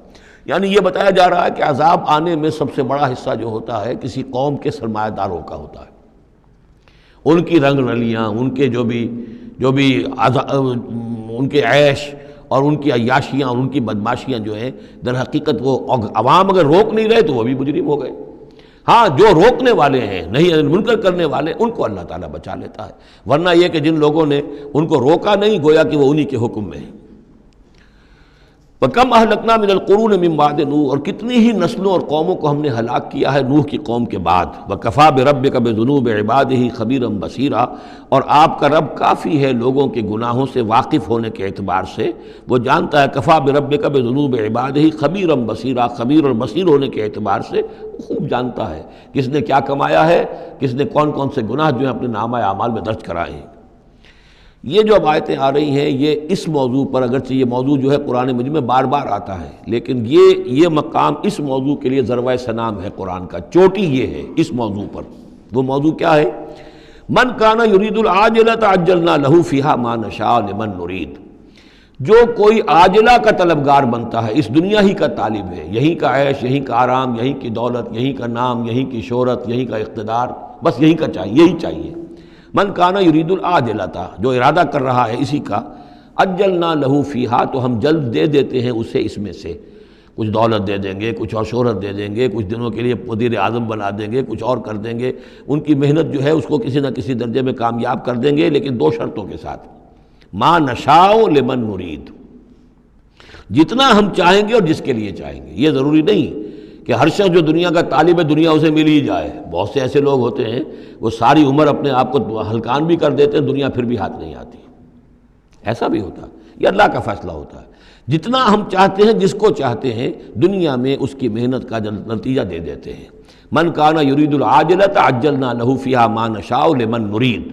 Speaker 2: یعنی یہ بتایا جا رہا ہے کہ عذاب آنے میں سب سے بڑا حصہ جو ہوتا ہے کسی قوم کے سرمایہ داروں کا ہوتا ہے، ان کی رنگ رلیاں، ان کے جو بھی ان کے عیش اور ان کی عیاشیاں اور ان کی بدماشیاں جو ہیں، در حقیقت وہ عوام اگر روک نہیں رہے تو وہ بھی مجرم ہو گئے۔ ہاں جو روکنے والے ہیں، نہیں منکر کرنے والے، ان کو اللہ تعالیٰ بچا لیتا ہے، ورنہ یہ کہ جن لوگوں نے ان کو روکا نہیں، گویا کہ وہ انہی کے حکم میں ہیں۔ وَكَمْ أَهْلَكْنَا مِنَ الْقُرُونِ مِنْ بَعْدِ نوح، اور کتنی ہی نسلوں اور قوموں کو ہم نے ہلاک کیا ہے نوح کی قوم کے بعد۔ وَكَفَىٰ بِرَبِّكَ بِذُنُوبِ عِبَادِهِ خَبِيرًا بَصِيرًا، اور آپ کا رب کافی ہے لوگوں کے گناہوں سے واقف ہونے کے اعتبار سے، وہ جانتا ہے۔ کفا بربک بذنوب عبادہ خبیرا بصیرا، خبیر اور بصیر ہونے کے اعتبار سے خوب جانتا ہے کس نے کیا کمایا ہے، کس نے کون کون سے گناہ جو ہیں اپنے نامہ اعمال میں درج کرائے ہیں۔ یہ جو اب آیتیں آ رہی ہیں یہ اس موضوع پر، اگرچہ یہ موضوع جو ہے قرآن مجید میں بار بار آتا ہے، لیکن یہ مقام اس موضوع کے لیے ذروہ سنام ہے قرآن کا، چوٹی یہ ہے اس موضوع پر۔ وہ موضوع کیا ہے؟ من کان یرید العاجلۃ عجلنا لہ فیہا ما نشاء لمن نرید، جو کوئی عاجلہ کا طلبگار بنتا ہے، اس دنیا ہی کا طالب ہے، یہیں کا عیش، یہیں کا آرام، یہیں کی دولت، یہیں کا نام، یہیں کی شہرت، یہیں کا اقتدار، بس یہیں کا چاہیے، یہی چاہیے۔ من کانا یرید العاجلۃ، جو ارادہ کر رہا ہے اسی کا، عجلنا لہ فیہا، تو ہم جلد دے دیتے ہیں اسے اس میں سے، کچھ دولت دے دیں گے، کچھ اور شہرت دے دیں گے، کچھ دنوں کے لیے وزیر اعظم بنا دیں گے، کچھ اور کر دیں گے، ان کی محنت جو ہے اس کو کسی نہ کسی درجے میں کامیاب کر دیں گے، لیکن دو شرطوں کے ساتھ۔ ما نشاء لمن نرید، جتنا ہم چاہیں گے اور جس کے لیے چاہیں گے۔ یہ ضروری نہیں کہ ہر شخص جو دنیا کا طالب ہے دنیا اسے مل ہی جائے۔ بہت سے ایسے لوگ ہوتے ہیں وہ ساری عمر اپنے آپ کو ہلکان بھی کر دیتے ہیں، دنیا پھر بھی ہاتھ نہیں آتی، ایسا بھی ہوتا ہے۔ یہ اللہ کا فیصلہ ہوتا ہے، جتنا ہم چاہتے ہیں جس کو چاہتے ہیں دنیا میں اس کی محنت کا نتیجہ دے دیتے ہیں۔ من کانا یرید العاجلۃ عجلنا لہ فیہا ما نشاء لمن نرید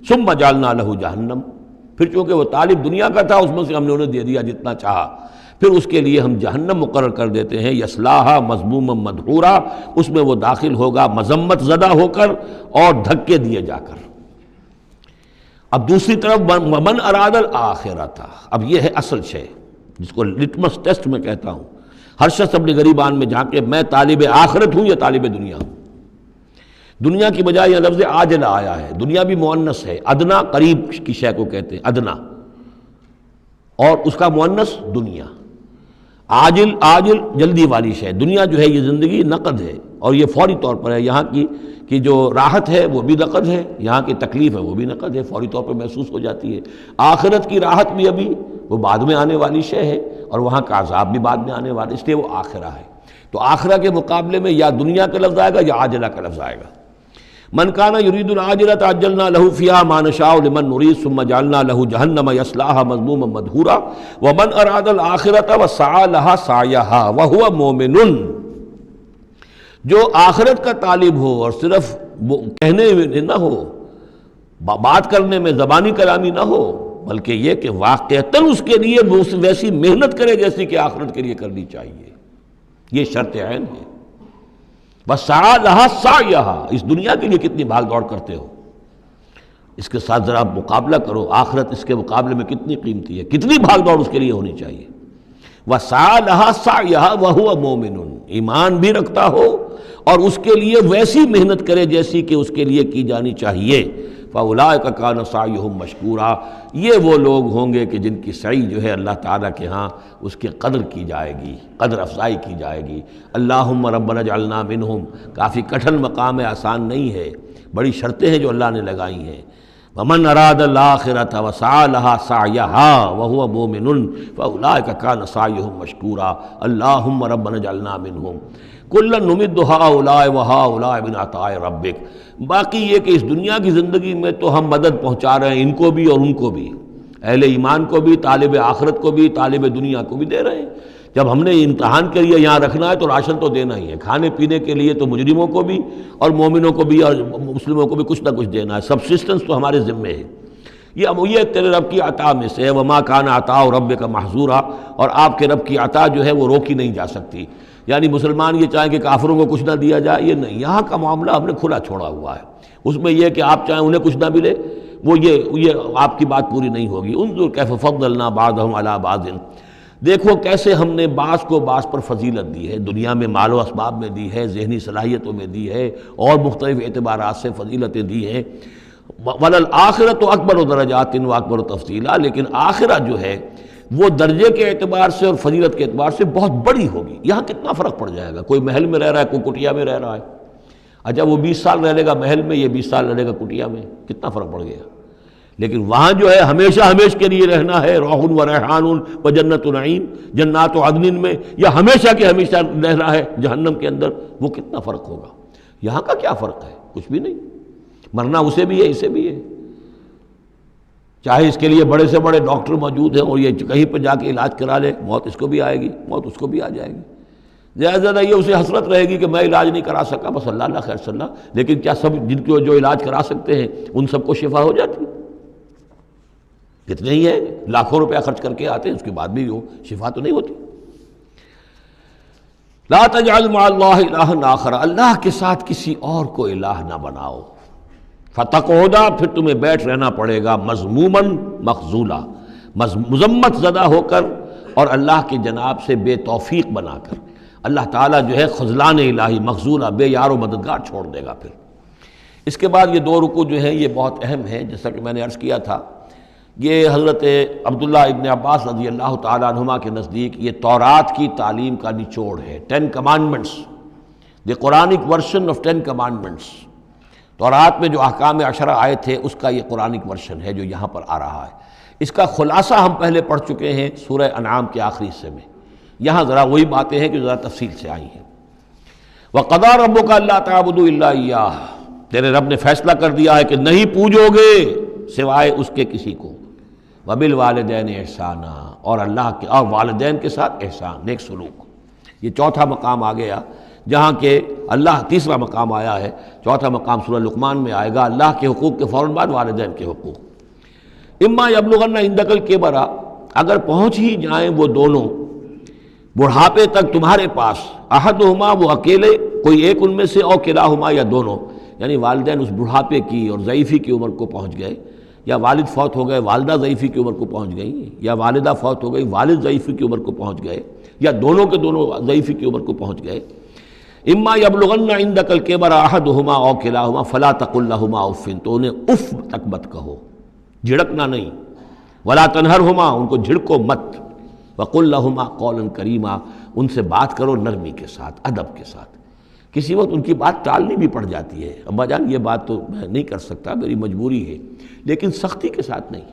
Speaker 2: ثم جعلنا لہ جہنم، پھر چونکہ وہ طالب دنیا کا تھا اس میں سے ہم نے انہیں دے دیا جتنا چاہا، پھر اس کے لیے ہم جہنم مقرر کر دیتے ہیں، یصلاھا مذموما مدحورا، اس میں وہ داخل ہوگا مذمت زدہ ہو کر اور دھکے دیے جا کر۔ اب دوسری طرف من اراد الآخرۃ، اب یہ ہے اصل شے جس کو لٹمس ٹیسٹ میں کہتا ہوں۔ ہر شخص اپنے گریبان میں جھانکے میں طالب آخرت ہوں یا طالب دنیا ہوں۔ دنیا کی بجائے یہ لفظ عاجلہ آیا ہے، دنیا بھی مؤنث ہے، ادنا قریب کی شے کو کہتے ہیں ادنا، اور اس کا مؤنث دنیا۔ عاجل جلدی والی شے، دنیا جو ہے یہ زندگی نقد ہے اور یہ فوری طور پر ہے، یہاں کی جو راحت ہے وہ بھی نقد ہے، یہاں کی تکلیف ہے وہ بھی نقد ہے، فوری طور پر محسوس ہو جاتی ہے۔ آخرت کی راحت بھی ابھی وہ بعد میں آنے والی شے ہے، اور وہاں کا عذاب بھی بعد میں آنے والا، اس لیے وہ آخرہ ہے۔ تو آخرہ کے مقابلے میں یا دنیا کا لفظ آئے گا یا عاجلہ کا لفظ آئے گا۔ من کان یرید العاجلۃ عجلنا لہ فیہا ما نشاء لمن نرید ثم جعلنا لہ جہنم یصلاھا مذموما مدحورا ومن اراد الآخرۃ وسعی لہا سعیہا وہو مومن، جو آخرت کا طالب ہو اور صرف کہنے میں نہ ہو، بات کرنے میں زبانی کلامی نہ ہو، بلکہ یہ کہ واقعتاً اس کے لیے وہ ویسی محنت کرے جیسی کہ آخرت کے لیے کرنی چاہیے، یہ شرط عین ہے۔ وسعی لہا سعیہا، اس دنیا کے لیے کتنی بھاگ دوڑ کرتے ہو، اس کے ساتھ ذرا مقابلہ کرو، آخرت اس کے مقابلے میں کتنی قیمتی ہے، کتنی بھاگ دوڑ اس کے لیے ہونی چاہیے۔ وسعی لہا سعیہا وہو مومن، ایمان بھی رکھتا ہو اور اس کے لیے ویسی محنت کرے جیسی کہ اس کے لیے کی جانی چاہیے۔ فَأُولَٰئِکَ کَانَ سَعْیُہُم مَشْکُورًا، یہ وہ لوگ ہوں گے کہ جن کی سعی جو ہے اللہ تعالیٰ کے ہاں اس کی قدر کی جائے گی، قدر افزائی کی جائے گی۔ اللہم ربنا اجعلنا منہم، کافی کٹھن مقام ہے، آسان نہیں ہے، بڑی شرطیں ہیں جو اللہ نے لگائی ہیں۔ وَمَنْ أَرَادَ الْآخِرَةَ وَسَعَىٰ لَهَا سَعْيَهَا وَهُوَ مُؤْمِنٌ فَأُولَٰئِکَ کَانَ سَعْیُہُم مَشْکُورًا اللہم ربنا اجعلنا منہم کُلًّا نُمِدُّ ہؤلاء وہؤلاء من عطاء ربک۔ باقی یہ کہ اس دنیا کی زندگی میں تو ہم مدد پہنچا رہے ہیں ان کو بھی اور ان کو بھی، اہل ایمان کو بھی، طالب آخرت کو بھی، طالب دنیا کو بھی دے رہے ہیں۔ جب ہم نے امتحان کے لیے یہاں رکھنا ہے تو راشن تو دینا ہی ہے، کھانے پینے کے لیے تو مجرموں کو بھی اور مومنوں کو بھی اور مسلموں کو بھی کچھ نہ کچھ دینا ہے، سبسسٹنس تو ہمارے ذمے ہے۔ یہ تیرے رب کی عطا میں سے ہے، وما کان عطاء ربک محظورا، اور آپ کے رب کی عطا جو ہے وہ روکی نہیں جا سکتی۔ یعنی مسلمان یہ چاہیں کہ کافروں کو کچھ نہ دیا جائے، یہ نہیں، یہاں کا معاملہ ہم نے کھلا چھوڑا ہوا ہے، اس میں یہ کہ آپ چاہیں انہیں کچھ نہ ملے، وہ یہ آپ کی بات پوری نہیں ہوگی۔ انظر کیف فضلنا بعضهم علی بعض، دیکھو کیسے ہم نے بعض کو بعض پر فضیلت دی ہے، دنیا میں مال و اسباب میں دی ہے، ذہنی صلاحیتوں میں دی ہے، اور مختلف اعتبارات سے فضیلتیں دی ہیں۔ وَلَلْآخِرَةُ أَكْبَرُ دَرَجَاتٍ وَأَكْبَرُ تَفْضِيلًا، لیکن آخرت جو ہے وہ درجے کے اعتبار سے اور فضیلت کے اعتبار سے بہت بڑی ہوگی۔ یہاں کتنا فرق پڑ جائے گا، کوئی محل میں رہ رہا ہے، کوئی کٹیا میں رہ رہا ہے۔ اچھا وہ 20 سال رہ لے گا محل میں، یہ 20 سال رہ لے گا کٹیا میں، کتنا فرق پڑ گیا۔ لیکن وہاں جو ہے ہمیشہ ہمیشہ کے لیے رہنا ہے، روح و ریحان و جنت نعیم، جنات و عدن میں، یا ہمیشہ کے ہمیشہ رہنا ہے جہنم کے اندر، وہ کتنا فرق ہوگا۔ یہاں کا کیا فرق ہے؟ کچھ بھی نہیں، مرنا اسے بھی ہے اسے بھی ہے، چاہے اس کے لیے بڑے سے بڑے ڈاکٹر موجود ہیں اور یہ کہیں پہ جا کے علاج کرا لے، موت اس کو بھی آئے گی، موت اس کو بھی آ جائے گی۔ زیادہ زیادہ یہ اسے حسرت رہے گی کہ میں علاج نہیں کرا سکا، بس اللہ اللہ خیر صلی اللہ، لیکن کیا سب جن کو جو علاج کرا سکتے ہیں ان سب کو شفا ہو جاتی؟ کتنے ہی ہیں لاکھوں روپیہ خرچ کر کے آتے ہیں، اس کے بعد بھی وہ شفا تو نہیں ہوتی۔ لا تجعل مع اللہ الہا آخر، اللہ کے ساتھ کسی اور کو الہ نہ بناؤ۔ فتقعدا، پھر تمہیں بیٹھ رہنا پڑے گا مذموماً مخذولا، مذمت زدہ ہو کر اور اللہ کی جناب سے بے توفیق بنا کر۔ اللہ تعالیٰ جو ہے خذلان الہی، مخذولا، بے یار و مددگار چھوڑ دے گا۔ پھر اس کے بعد یہ دو رکوع جو ہیں یہ بہت اہم ہیں، جیسا کہ میں نے عرض کیا تھا، یہ حضرت عبداللہ ابن عباس رضی اللہ تعالیٰ عنہما کے نزدیک یہ تورات کی تعلیم کا نچوڑ ہے، 10 commandments، the Quranic version of 10 commandments۔ تورات میں جو احکام عشرہ آئے تھے اس کا یہ قرآنک ورژن ہے جو یہاں پر آ رہا ہے۔ اس کا خلاصہ ہم پہلے پڑھ چکے ہیں سورہ انعام کے آخری حصے میں، یہاں ذرا وہی باتیں ہیں کہ ذرا تفصیل سے آئی ہیں۔ وَقَضَىٰ رَبُّكَ أَلَّا تَعْبُدُوا إِلَّا إِيَّاهُ، تیرے رب نے فیصلہ کر دیا ہے کہ نہیں پوجو گے سوائے اس کے کسی کو۔ وَبِالْوَالِدَيْنِ إِحْسَانًا، اور اللہ کے اور والدین کے ساتھ احسان، نیک سلوک۔ یہ چوتھا مقام آ گیا جہاں کہ اللہ، تیسرا مقام آیا ہے، چوتھا مقام سورہ لقمان میں آئے گا، اللہ کے حقوق کے فوراً بعد والدین کے حقوق۔ اما یبلغن عندک الکبر، اگر پہنچ ہی جائیں وہ دونوں بڑھاپے تک تمہارے پاس، احدہما، وہ اکیلے کوئی ایک ان میں سے، او کلاہما، یا دونوں، یعنی والدین اس بڑھاپے کی اور ضعیفی کی عمر کو پہنچ گئے، یا والد فوت ہو گئے والدہ ضعیفی کی عمر کو پہنچ گئی، یا والدہ فوت ہو گئی والد ضعیفی کی عمر کو پہنچ گئے، یا دونوں کے دونوں ضعیفی کی عمر کو پہنچ گئے۔ اما یبلغن عندک الکبر احدہما او کلاہما فلا تقل لہما اف، تو انہیں اف تک مت کہو، جھڑکنا نہیں، ولا تنہرہما، ان کو جھڑکو مت، وقل لہما قولا کریما، ان سے بات کرو نرمی کے ساتھ، ادب کے ساتھ۔ کسی وقت ان کی بات ٹالنی بھی پڑ جاتی ہے، ابا جان یہ بات تو میں نہیں کر سکتا، میری مجبوری ہے، لیکن سختی کے ساتھ نہیں،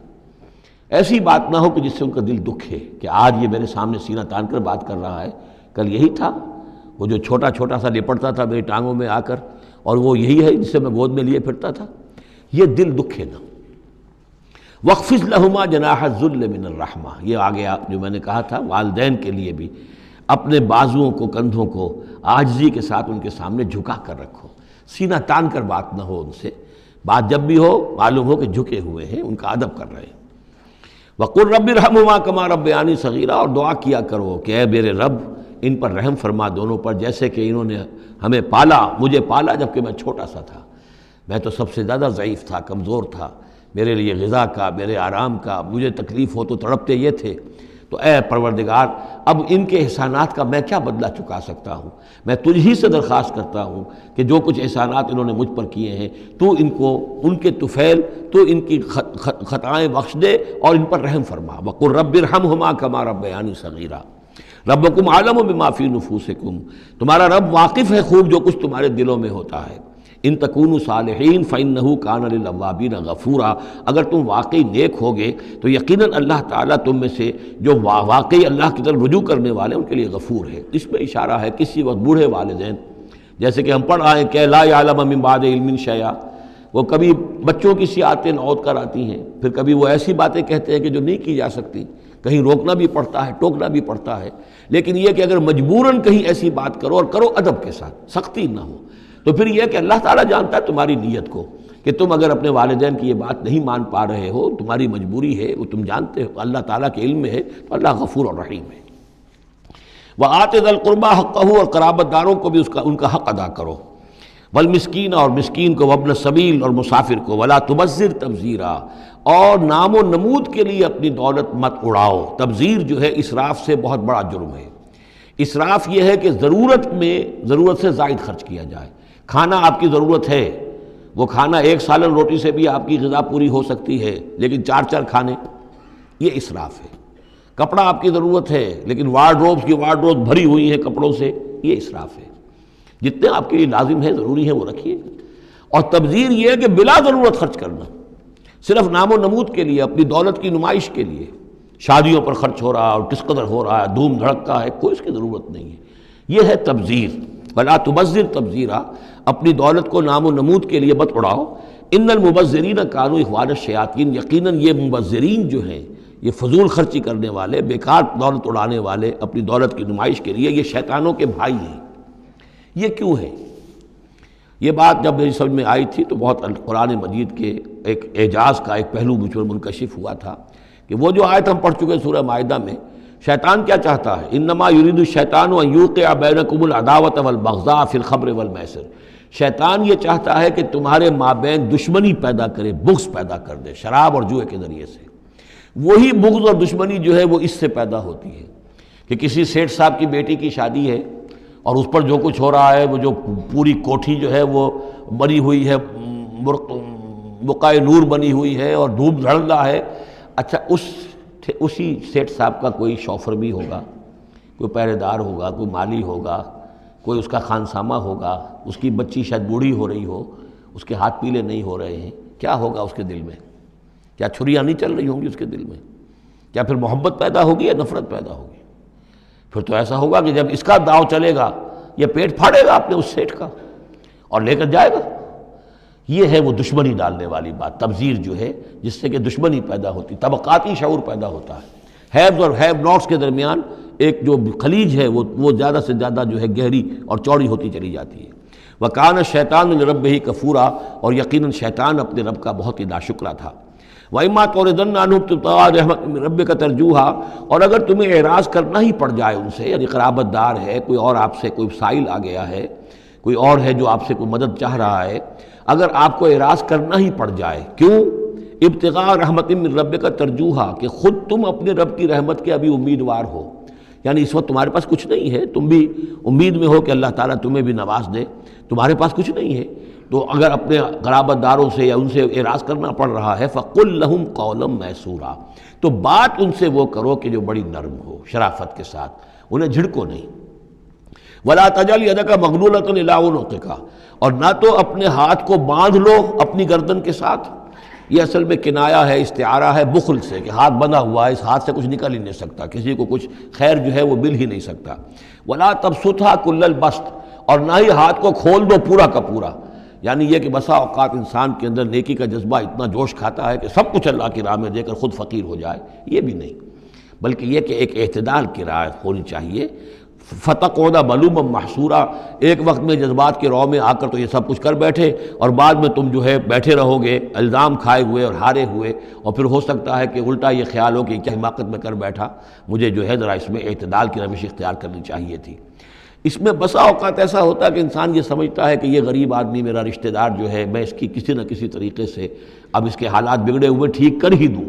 Speaker 2: ایسی بات نہ ہو کہ جس سے ان کا دل دکھے کہ آج یہ میرے سامنے سینہ تان کر بات کر رہا ہے، کل یہی تھا وہ جو چھوٹا چھوٹا سا لپٹتا تھا میری ٹانگوں میں آ کر، اور وہ یہی ہے جسے میں گود میں لیے پھرتا تھا، یہ دل دکھے نہ۔ وَاخْفِضْ لَهُمَا جَنَاحَ الذُّلِّ مِنَ الرَّحْمَةِ، یہ آگے جو میں نے کہا تھا والدین کے لیے بھی اپنے بازوؤں کو، کندھوں کو عاجزی کے ساتھ ان کے سامنے جھکا کر رکھو، سینہ تان کر بات نہ ہو ان سے، بات جب بھی ہو معلوم ہو کہ جھکے ہوئے ہیں، ان کا ادب کر رہے ہیں۔ وَقُلْ رَبِّ ارْحَمْهُمَا كَمَا رَبَّيَانِي صَغِيرًا، اور دعا کیا کرو کہ اے میرے رب ان پر رحم فرما دونوں پر، جیسے کہ انہوں نے ہمیں پالا، مجھے پالا جب کہ میں چھوٹا سا تھا، میں تو سب سے زیادہ ضعیف تھا، کمزور تھا، میرے لیے غذا کا، میرے آرام کا، مجھے تکلیف ہو تو تڑپتے یہ تھے، تو اے پروردگار اب ان کے احسانات کا میں کیا بدلہ چکا سکتا ہوں، میں تجھ ہی سے درخواست کرتا ہوں کہ جو کچھ احسانات انہوں نے مجھ پر کیے ہیں تو ان کو، ان کے طفیل، تو ان کی خطائیں بخش دے اور ان پر رحم فرما۔ وَقُلْ رَبِّ ارْحَمْهُمَا كَمَا رَبَّيَانِي صَغِيرًا ربکم عالم بما فی نفوسکم، تمہارا رب واقف ہے خوب جو کچھ تمہارے دلوں میں ہوتا ہے۔ ان تکونوا صالحین فإنہ کان للأوابین غفورا، اگر تم واقعی نیک ہوگے تو یقیناً اللہ تعالیٰ تم میں سے جو واقعی اللہ کی طرف رجوع کرنے والے ان کے لیے غفور ہے۔ اس میں اشارہ ہے کسی وقت بوڑھے والدین، جیسے کہ ہم پڑھ آئے کہ لا یعلم من بعد علم شیئا، وہ کبھی بچوں کی سی آتیں نوت کر آتی ہیں، پھر کبھی وہ ایسی باتیں کہتے ہیں کہ جو نہیں کی جا سکتی، کہیں روکنا بھی پڑتا ہے، ٹوکنا بھی پڑتا ہے، لیکن یہ کہ اگر مجبوراً کہیں ایسی بات کرو اور کرو ادب کے ساتھ، سختی نہ ہو، تو پھر یہ کہ اللہ تعالیٰ جانتا ہے تمہاری نیت کو، کہ تم اگر اپنے والدین کی یہ بات نہیں مان پا رہے ہو، تمہاری مجبوری ہے، وہ تم جانتے ہو، اللہ تعالیٰ کے علم میں ہے، تو اللہ غفور اور رحیم ہے۔ وَآتِ ذَا الْقُرْبَىٰ حَقَّهُ، اور قرابت داروں کو بھی ان کا حق ادا کرو، والمسکین، اور مسکین کو، وابن السبیل، اور مسافر کو، ولا تبذر تبذیرا، اور نام و نمود کے لیے اپنی دولت مت اڑاؤ۔ تبذیر جو ہے اسراف سے بہت بڑا جرم ہے۔ اسراف یہ ہے کہ ضرورت سے زائد خرچ کیا جائے۔ کھانا آپ کی ضرورت ہے، وہ کھانا ایک سالن روٹی سے بھی آپ کی غذا پوری ہو سکتی ہے، لیکن 4 کھانے، یہ اسراف ہے۔ کپڑا آپ کی ضرورت ہے، لیکن وارڈروب بھری ہوئی ہیں کپڑوں سے، یہ اسراف ہے۔ جتنے آپ کے لیے لازم ہے، ضروری ہے، وہ رکھیے۔ اور تبذیر یہ ہے کہ بلا ضرورت خرچ کرنا، صرف نام و نمود کے لیے، اپنی دولت کی نمائش کے لیے، شادیوں پر خرچ ہو رہا ہے اور کس قدر ہو رہا ہے، دھوم دھڑکا ہے، کوئی اس کی ضرورت نہیں ہے، یہ ہے تبذیر۔ ولا تبذر تبذیرا، اپنی دولت کو نام و نمود کے لیے مت اڑاؤ۔ ان المبذرین کانوا اخوان الشیاطین، یقیناً یہ مبذرین جو ہیں، یہ فضول خرچی کرنے والے، بیکار دولت اڑانے والے اپنی دولت کی نمائش کے لیے، یہ شیطانوں کے بھائی ہیں۔ یہ کیوں ہے؟ یہ بات جب میری سمجھ میں آئی تھی تو بہت قرآن مجید کے ایک اعجاز کا ایک پہلو مجھ پر منکشف ہوا تھا کہ وہ جو آیت ہم پڑھ چکے سورہ مائدہ میں، شیطان کیا چاہتا ہے؟ انما یرید الشیطان ان یوقع بینکم العداوۃ والبغضاء فی الخمر والمیسر، شیطان یہ چاہتا ہے کہ تمہارے مابین دشمنی پیدا کرے، بغض پیدا کر دے شراب اور جوئے کے ذریعے سے۔ وہی بغض اور دشمنی جو ہے وہ اس سے پیدا ہوتی ہے کہ کسی سیٹھ صاحب کی بیٹی کی شادی ہے اور اس پر جو کچھ ہو رہا ہے، وہ جو پوری کوٹھی جو ہے وہ بنی ہوئی ہے، بقائے نور بنی ہوئی ہے اور دھوپ دھڑ رہا ہے۔ اچھا، اسی سیٹھ صاحب کا کوئی شوفر بھی ہوگا، کوئی پہرے دار ہوگا، کوئی مالی ہوگا، کوئی اس کا خانسامہ ہوگا، اس کی بچی شاید بوڑھی ہو رہی ہو، اس کے ہاتھ پیلے نہیں ہو رہے ہیں، کیا ہوگا اس کے دل میں؟ کیا چھریاں نہیں چل رہی ہوں گی اس کے دل میں؟ کیا پھر محبت پیدا ہوگی یا نفرت پیدا ہوگی؟ پھر تو ایسا ہوگا کہ جب اس کا داؤ چلے گا، یہ پیٹ پھاڑے گا اپنے اس سیٹھ کا اور لے کر جائے گا۔ یہ ہے وہ دشمنی ڈالنے والی بات، تبذیر جو ہے، جس سے کہ دشمنی پیدا ہوتی، طبقاتی شعور پیدا ہوتا ہے، ہیوز اور ہیو ناٹس کے درمیان ایک جو خلیج ہے وہ زیادہ سے زیادہ جو ہے گہری اور چوڑی ہوتی چلی جاتی ہے۔ وَكَانَ الشَّيْطَانُ لِرَبِّهِ كَفُورًا، اور یقیناً شیطان اپنے رب کا بہت ہی ناشکرا تھا۔ وَإِمَّا تُعْرِضَنَّ عَنْهُمْ ابْتِغَاءَ رَحْمَةٍ مِّن رَّبِّكَ تَرْجُوهَا، اور اگر تمہیں اعراض کرنا ہی پڑ جائے ان سے، یعنی قرابت دار ہے، کوئی اور آپ سے کوئی سائل آ گیا ہے، کوئی اور ہے جو آپ سے کوئی مدد چاہ رہا ہے، اگر آپ کو اعراض کرنا ہی پڑ جائے، کیوں؟ ابتغاء رحمت من ربک ترجوہا، کہ خود تم اپنے رب کی رحمت کے ابھی امیدوار ہو، یعنی اس وقت تمہارے پاس کچھ نہیں ہے، تم بھی امید میں ہو کہ اللہ تعالیٰ تمہیں بھی نواز دے، تمہارے پاس کچھ نہیں ہے، تو اگر اپنے قرابت داروں سے یا ان سے اعراض کرنا پڑ رہا ہے، فَقُلْ لَهُمْ قَوْلًا مَيْسُورًا، تو بات ان سے وہ کرو کہ جو بڑی نرم ہو، شرافت کے ساتھ، انہیں جھڑکو نہیں۔ وَلَا تَجْعَلْ يَدَكَ مَغْلُولَةً إِلَىٰ عُنُقِكَ، اور نہ تو اپنے ہاتھ کو باندھ لو اپنی گردن کے ساتھ، یہ اصل میں کنایا ہے، استعارہ ہے بخل سے، کہ ہاتھ بندھا ہوا ہے، اس ہاتھ سے کچھ نکل ہی نہیں سکتا، کسی کو کچھ خیر جو ہے وہ مل ہی نہیں سکتا۔ وَلَا تَبْسُطْهَا كُلَّ الْبَسْطِ، اور نہ ہی ہاتھ کو کھول دو پورا کا پورا، یعنی یہ کہ بسا اوقات انسان کے اندر نیکی کا جذبہ اتنا جوش کھاتا ہے کہ سب کچھ اللہ کی راہ میں دے کر خود فقیر ہو جائے، یہ بھی نہیں، بلکہ یہ کہ ایک اعتدال کی رعایت ہونی چاہیے۔ فَتَقْعُدَ مَلُومًا مَحْسُورًا، ایک وقت میں جذبات کے رو میں آ کر تو یہ سب کچھ کر بیٹھے، اور بعد میں تم جو ہے بیٹھے رہو گے الزام کھائے ہوئے اور ہارے ہوئے، اور پھر ہو سکتا ہے کہ الٹا یہ خیال ہو کہ کیا حماقت میں کر بیٹھا، مجھے جو ہے ذرا اس میں اعتدال کی روش اختیار کرنی چاہیے تھی۔ اس میں بسا اوقات ایسا ہوتا ہے کہ انسان یہ سمجھتا ہے کہ یہ غریب آدمی میرا رشتہ دار جو ہے، میں اس کی کسی نہ کسی طریقے سے اب اس کے حالات بگڑے ہوئے ٹھیک کر ہی دوں،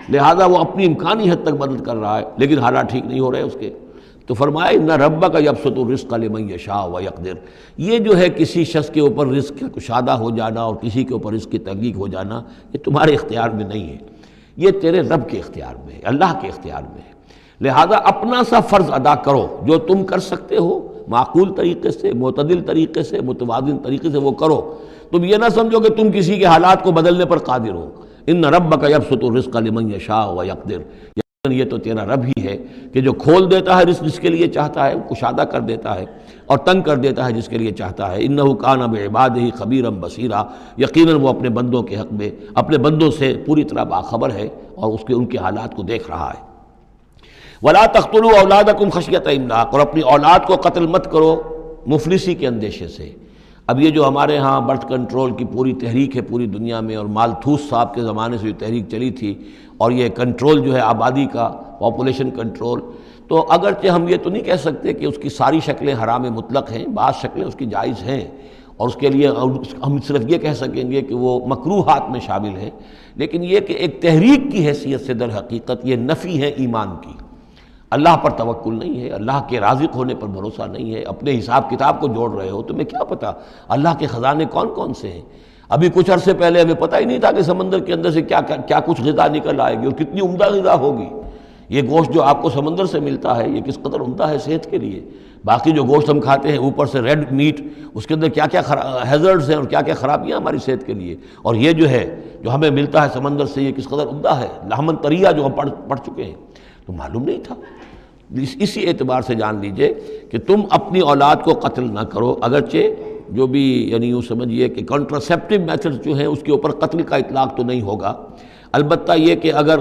Speaker 2: لہذا وہ اپنی امکانی حد تک مدد کر رہا ہے، لیکن حالات ٹھیک نہیں ہو رہے اس کے، تو فرمایا ان ربک یبسط الرزق لمن یشاء ویقدر، یہ جو ہے کسی شخص کے اوپر رزق کشادہ ہو جانا اور کسی کے اوپر رزق کی تحقیق ہو جانا، یہ تمہارے اختیار میں نہیں ہے، یہ تیرے رب کے اختیار میں ہے، اللہ کے اختیار میں ہے، لہذا اپنا سا فرض ادا کرو جو تم کر سکتے ہو، معقول طریقے سے، معتدل طریقے سے، متوازن طریقے سے وہ کرو، تم یہ نہ سمجھو کہ تم کسی کے حالات کو بدلنے پر قادر ہو۔ ان ربک یبسط الرزق لمن یشاء ویقدر، یہ تو تیرا رب ہی ہے کہ جو کھول دیتا ہے رزق جس کے لیے چاہتا ہے، کشادہ کر دیتا ہے اور تنگ کر دیتا ہے جس کے لیے چاہتا ہے۔ انہ کان بعبادہ خبیرا بصیرا، یقیناً وہ اپنے بندوں کے حق میں اپنے بندوں سے پوری طرح باخبر ہے اور ان کے حالات کو دیکھ رہا ہے۔ ولا تقتلوا اولادکم خشیۃ املاق، اور اپنی اولاد کو قتل مت کرو مفلسی کے اندیشے سے۔ اب یہ جو ہمارے ہاں برتھ کنٹرول کی پوری تحریک ہے پوری دنیا میں، اور مالتھوس صاحب کے زمانے سے جو تحریک چلی تھی، اور یہ کنٹرول جو ہے آبادی کا، پاپولیشن کنٹرول، تو اگرچہ ہم یہ تو نہیں کہہ سکتے کہ اس کی ساری شکلیں حرام مطلق ہیں، بعض شکلیں اس کی جائز ہیں، اور اس کے لیے ہم صرف یہ کہہ سکیں گے کہ وہ مکروہات میں شامل ہیں، لیکن یہ کہ ایک تحریک کی حیثیت سے در حقیقت یہ نفی ہے ایمان کی۔ اللہ پر توکل نہیں ہے، اللہ کے رازق ہونے پر بھروسہ نہیں ہے، اپنے حساب کتاب کو جوڑ رہے ہو، تمہیں کیا پتہ اللہ کے خزانے کون کون سے ہیں؟ ابھی کچھ عرصے پہلے ہمیں پتہ ہی نہیں تھا کہ سمندر کے اندر سے کیا کچھ غذا نکل آئے گی اور کتنی عمدہ غذا ہوگی۔ یہ گوشت جو آپ کو سمندر سے ملتا ہے یہ کس قدر عمدہ ہے صحت کے لیے، باقی جو گوشت ہم کھاتے ہیں اوپر سے ریڈ میٹ، اس کے اندر کیا کیا ہیزرڈز ہیں اور کیا کیا خرابیاں ہماری صحت کے لیے، اور یہ جو ہے جو ہمیں ملتا ہے سمندر سے یہ کس قدر عمدہ ہے، لحمن طریہ جو ہم پڑھ چکے ہیں، تو معلوم نہیں تھا۔ اسی اعتبار سے جان لیجئے کہ تم اپنی اولاد کو قتل نہ کرو، اگرچہ جو بھی یعنی یوں سمجھیے کہ کنٹراسیپٹیو میتھڈ جو ہیں اس کے اوپر قتل کا اطلاق تو نہیں ہوگا، البتہ یہ کہ اگر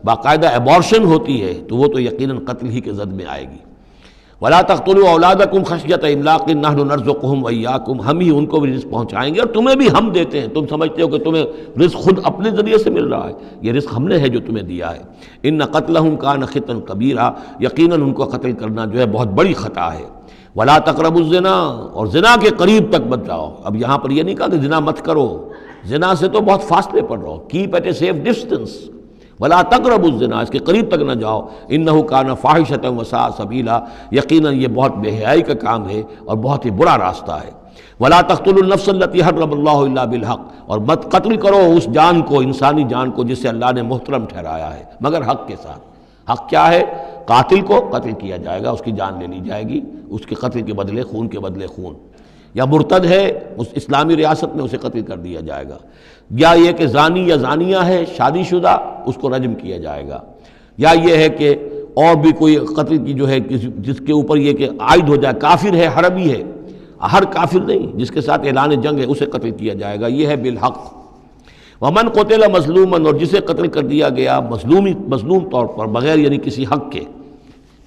Speaker 2: باقاعدہ ایبارشن ہوتی ہے تو وہ تو یقیناً قتل ہی کے زد میں آئے گی۔ وَلَا تَقْتُلُوا أَوْلَادَكُمْ خَشْيَةَ إِمْلَاقٍ نَحْنُ نَرْزُقُهُمْ وَإِيَّاكُمْ، ہم ہی ان کو بھی رزق پہنچائیں گے اور تمہیں بھی ہم دیتے ہیں۔ تم سمجھتے ہو کہ تمہیں رزق خود اپنے ذریعے سے مل رہا ہے، یہ رزق ہم نے ہے جو تمہیں دیا ہے۔ إِنَّ قَتْلَهُمْ كَانَ خِطًا كَبِيرًا، یقیناً ان کو قتل کرنا جو ہے بہت بڑی خطا ہے۔ وَلَا تَقْرَبُوا الزِّنَا، اور زنا کے قریب تک مت جاؤ۔ اب یہاں پر یہ نہیں کہا کہ زنا مت کرو، زنا سے تو بہت فاصلے پر رہو، keep at a safe distance. وَلَا تَقْرَبُوا الزِّنَا، اس کے قریب تک نہ جاؤ، إِنَّهُ كَانَ فَاحِشَةً وَسَاءَ سَبِيلًا، یقیناً یہ بہت بے حیائی کا کام ہے اور بہت ہی برا راستہ ہے۔ وَلَا تَقْتُلُوا النَّفْسَ الَّتِي حَرَّمَ اللَّهُ إِلَّا بِالْحَقِّ، اور مت قتل کرو اس جان کو، انسانی جان کو جسے اللہ نے محترم ٹھہرایا ہے مگر حق کے ساتھ۔ حق کیا ہے؟ قاتل کو قتل کیا جائے گا، اس کی جان لے لی جائے گی، اس کے قتل کے بدلے خون کے بدلے خون، یا مرتد ہے اس اسلامی ریاست میں اسے قتل کر دیا جائے گا، یا یہ کہ زانی یا زانیہ ہے شادی شدہ اس کو رجم کیا جائے گا، یا یہ ہے کہ اور بھی کوئی قتل کی جو ہے جس کے اوپر یہ کہ عائد ہو جائے، کافر ہے حربی ہے، ہر کافر نہیں، جس کے ساتھ اعلان جنگ ہے اسے قتل کیا جائے گا، یہ ہے بالحق۔ ومن قتل مظلوما، اور جسے قتل کر دیا گیا مظلوم طور پر بغیر یعنی کسی حق کے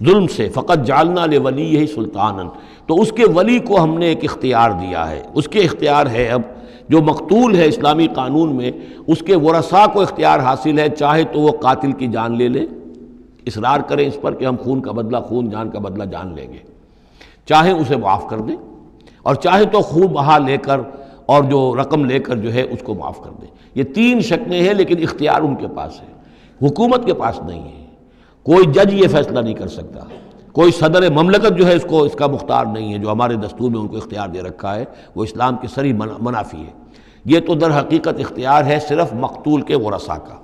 Speaker 2: ظلم سے، فقط جعلنا لولیہ سلطانا، تو اس کے ولی کو ہم نے ایک اختیار دیا ہے، اس کے اختیار ہے اب جو مقتول ہے اسلامی قانون میں اس کے ورثاء کو اختیار حاصل ہے، چاہے تو وہ قاتل کی جان لے لیں، اصرار کریں اس پر کہ ہم خون کا بدلہ خون، جان کا بدلہ جان لیں گے، چاہے اسے معاف کر دیں، اور چاہے تو خوب بہا لے کر اور جو رقم لے کر جو ہے اس کو معاف کر دیں۔ یہ تین شکلیں ہیں، لیکن اختیار ان کے پاس ہے، حکومت کے پاس نہیں ہے، کوئی جج یہ فیصلہ نہیں کر سکتا، کوئی صدر مملکت جو ہے اس کا مختار نہیں ہے، جو ہمارے دستور میں ان کو اختیار دے رکھا ہے وہ اسلام کے صریح منافی ہے۔ یہ تو در حقیقت اختیار ہے صرف مقتول کے ورثاء کا۔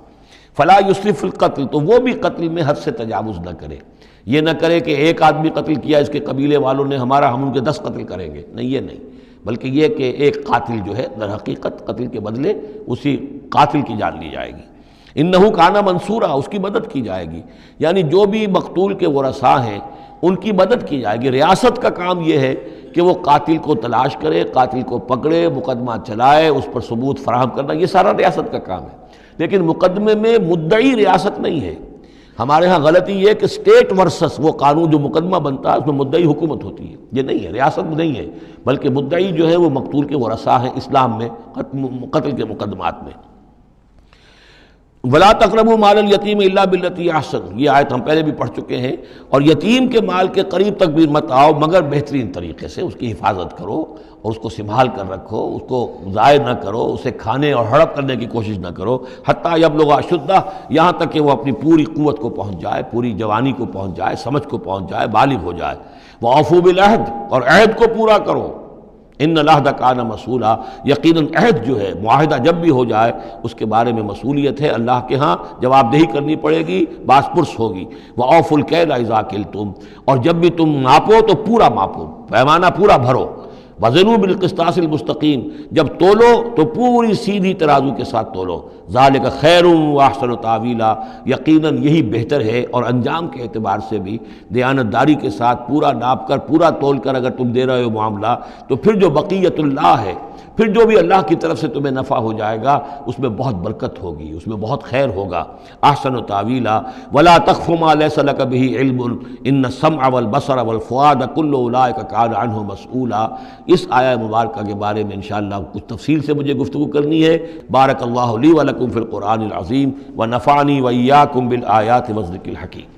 Speaker 2: فلا یسرف فی القتل، تو وہ بھی قتل میں حد سے تجاوز نہ کرے، یہ نہ کرے کہ ایک آدمی قتل کیا اس کے قبیلے والوں نے ہم ان کے 10 قتل کریں گے، نہیں، یہ نہیں، بلکہ یہ کہ ایک قاتل جو ہے در حقیقت قتل کے بدلے اسی قاتل کی جان لی جائے گی۔ انہو کان منصورا، اس کی مدد کی جائے گی، یعنی جو بھی مقتول کے ورثاء ہیں ان کی مدد کی جائے گی۔ ریاست کا کام یہ ہے کہ وہ قاتل کو تلاش کرے، قاتل کو پکڑے، مقدمہ چلائے، اس پر ثبوت فراہم کرنا، یہ سارا ریاست کا کام ہے، لیکن مقدمے میں مدعی ریاست نہیں ہے۔ ہمارے ہاں غلطی یہ کہ اسٹیٹ ورسس وہ قانون جو مقدمہ بنتا ہے اس میں مدعی حکومت ہوتی ہے، یہ نہیں ہے، ریاست نہیں ہے، بلکہ مدعی جو ہے وہ مقتول کے ورثاء ہیں اسلام میں قتل کے مقدمات میں۔ وَلَا تَقْرَبُوا مَالَ الْيَتِيمِ إِلَّا بِالَّتِي أَحْسَنُ، یہ آیت ہم پہلے بھی پڑھ چکے ہیں، اور یتیم کے مال کے قریب تک بھی مت آؤ مگر بہترین طریقے سے، اس کی حفاظت کرو اور اس کو سنبھال کر رکھو، اس کو ضائع نہ کرو، اسے کھانے اور ہڑپ کرنے کی کوشش نہ کرو، حتیٰ یبلغ اشدہ، یہاں تک کہ وہ اپنی پوری قوت کو پہنچ جائے، پوری جوانی کو پہنچ جائے، سمجھ کو پہنچ جائے، بالغ ہو جائے۔ وَأَوْفُوا بِالْعَهْدِ، اور عہد کو پورا کرو، ان العہد کان مسئولا، یقیناً عہد جو ہے، معاہدہ جب بھی ہو جائے اس کے بارے میں مسئولیت ہے، اللہ کے ہاں جواب دہی کرنی پڑے گی، باز پرس ہوگی۔ وَأَوْفُوا الْكَيْلَ إِذَا كِلْتُمْ، اور جب بھی تم ناپو تو پورا ماپو، پیمانہ پورا بھرو۔ وَزِنُوا بِالْقِسْطَاسِ الْمُسْتَقِيمِ، جب تولو تو پوری سیدھی ترازو کے ساتھ تولو۔ ذَلِكَ خَيْرٌ وَأَحْسَنُ تَأْوِيلًا، یقیناً یہی بہتر ہے، اور انجام کے اعتبار سے بھی دیانتداری کے ساتھ پورا ناپ کر، پورا تول کر اگر تم دے رہے ہو معاملہ، تو پھر جو بقیت اللہ ہے، پھر جو بھی اللہ کی طرف سے تمہیں نفع ہو جائے گا اس میں بہت برکت ہوگی، اس میں بہت خیر ہوگا۔ احسن تاویلا ولا تخف ما ليس لك به علم ان السمع والبصر والفؤاد كل اولئك كان عنه مسؤولا۔ اس آیہ مبارکہ کے بارے میں انشاءاللہ کچھ تفصیل سے مجھے گفتگو کرنی ہے۔ بارک اللہ لی ولکم فی القرآن العظیم ونفعنی وإیاکم بالآیات والذکر الحکیم۔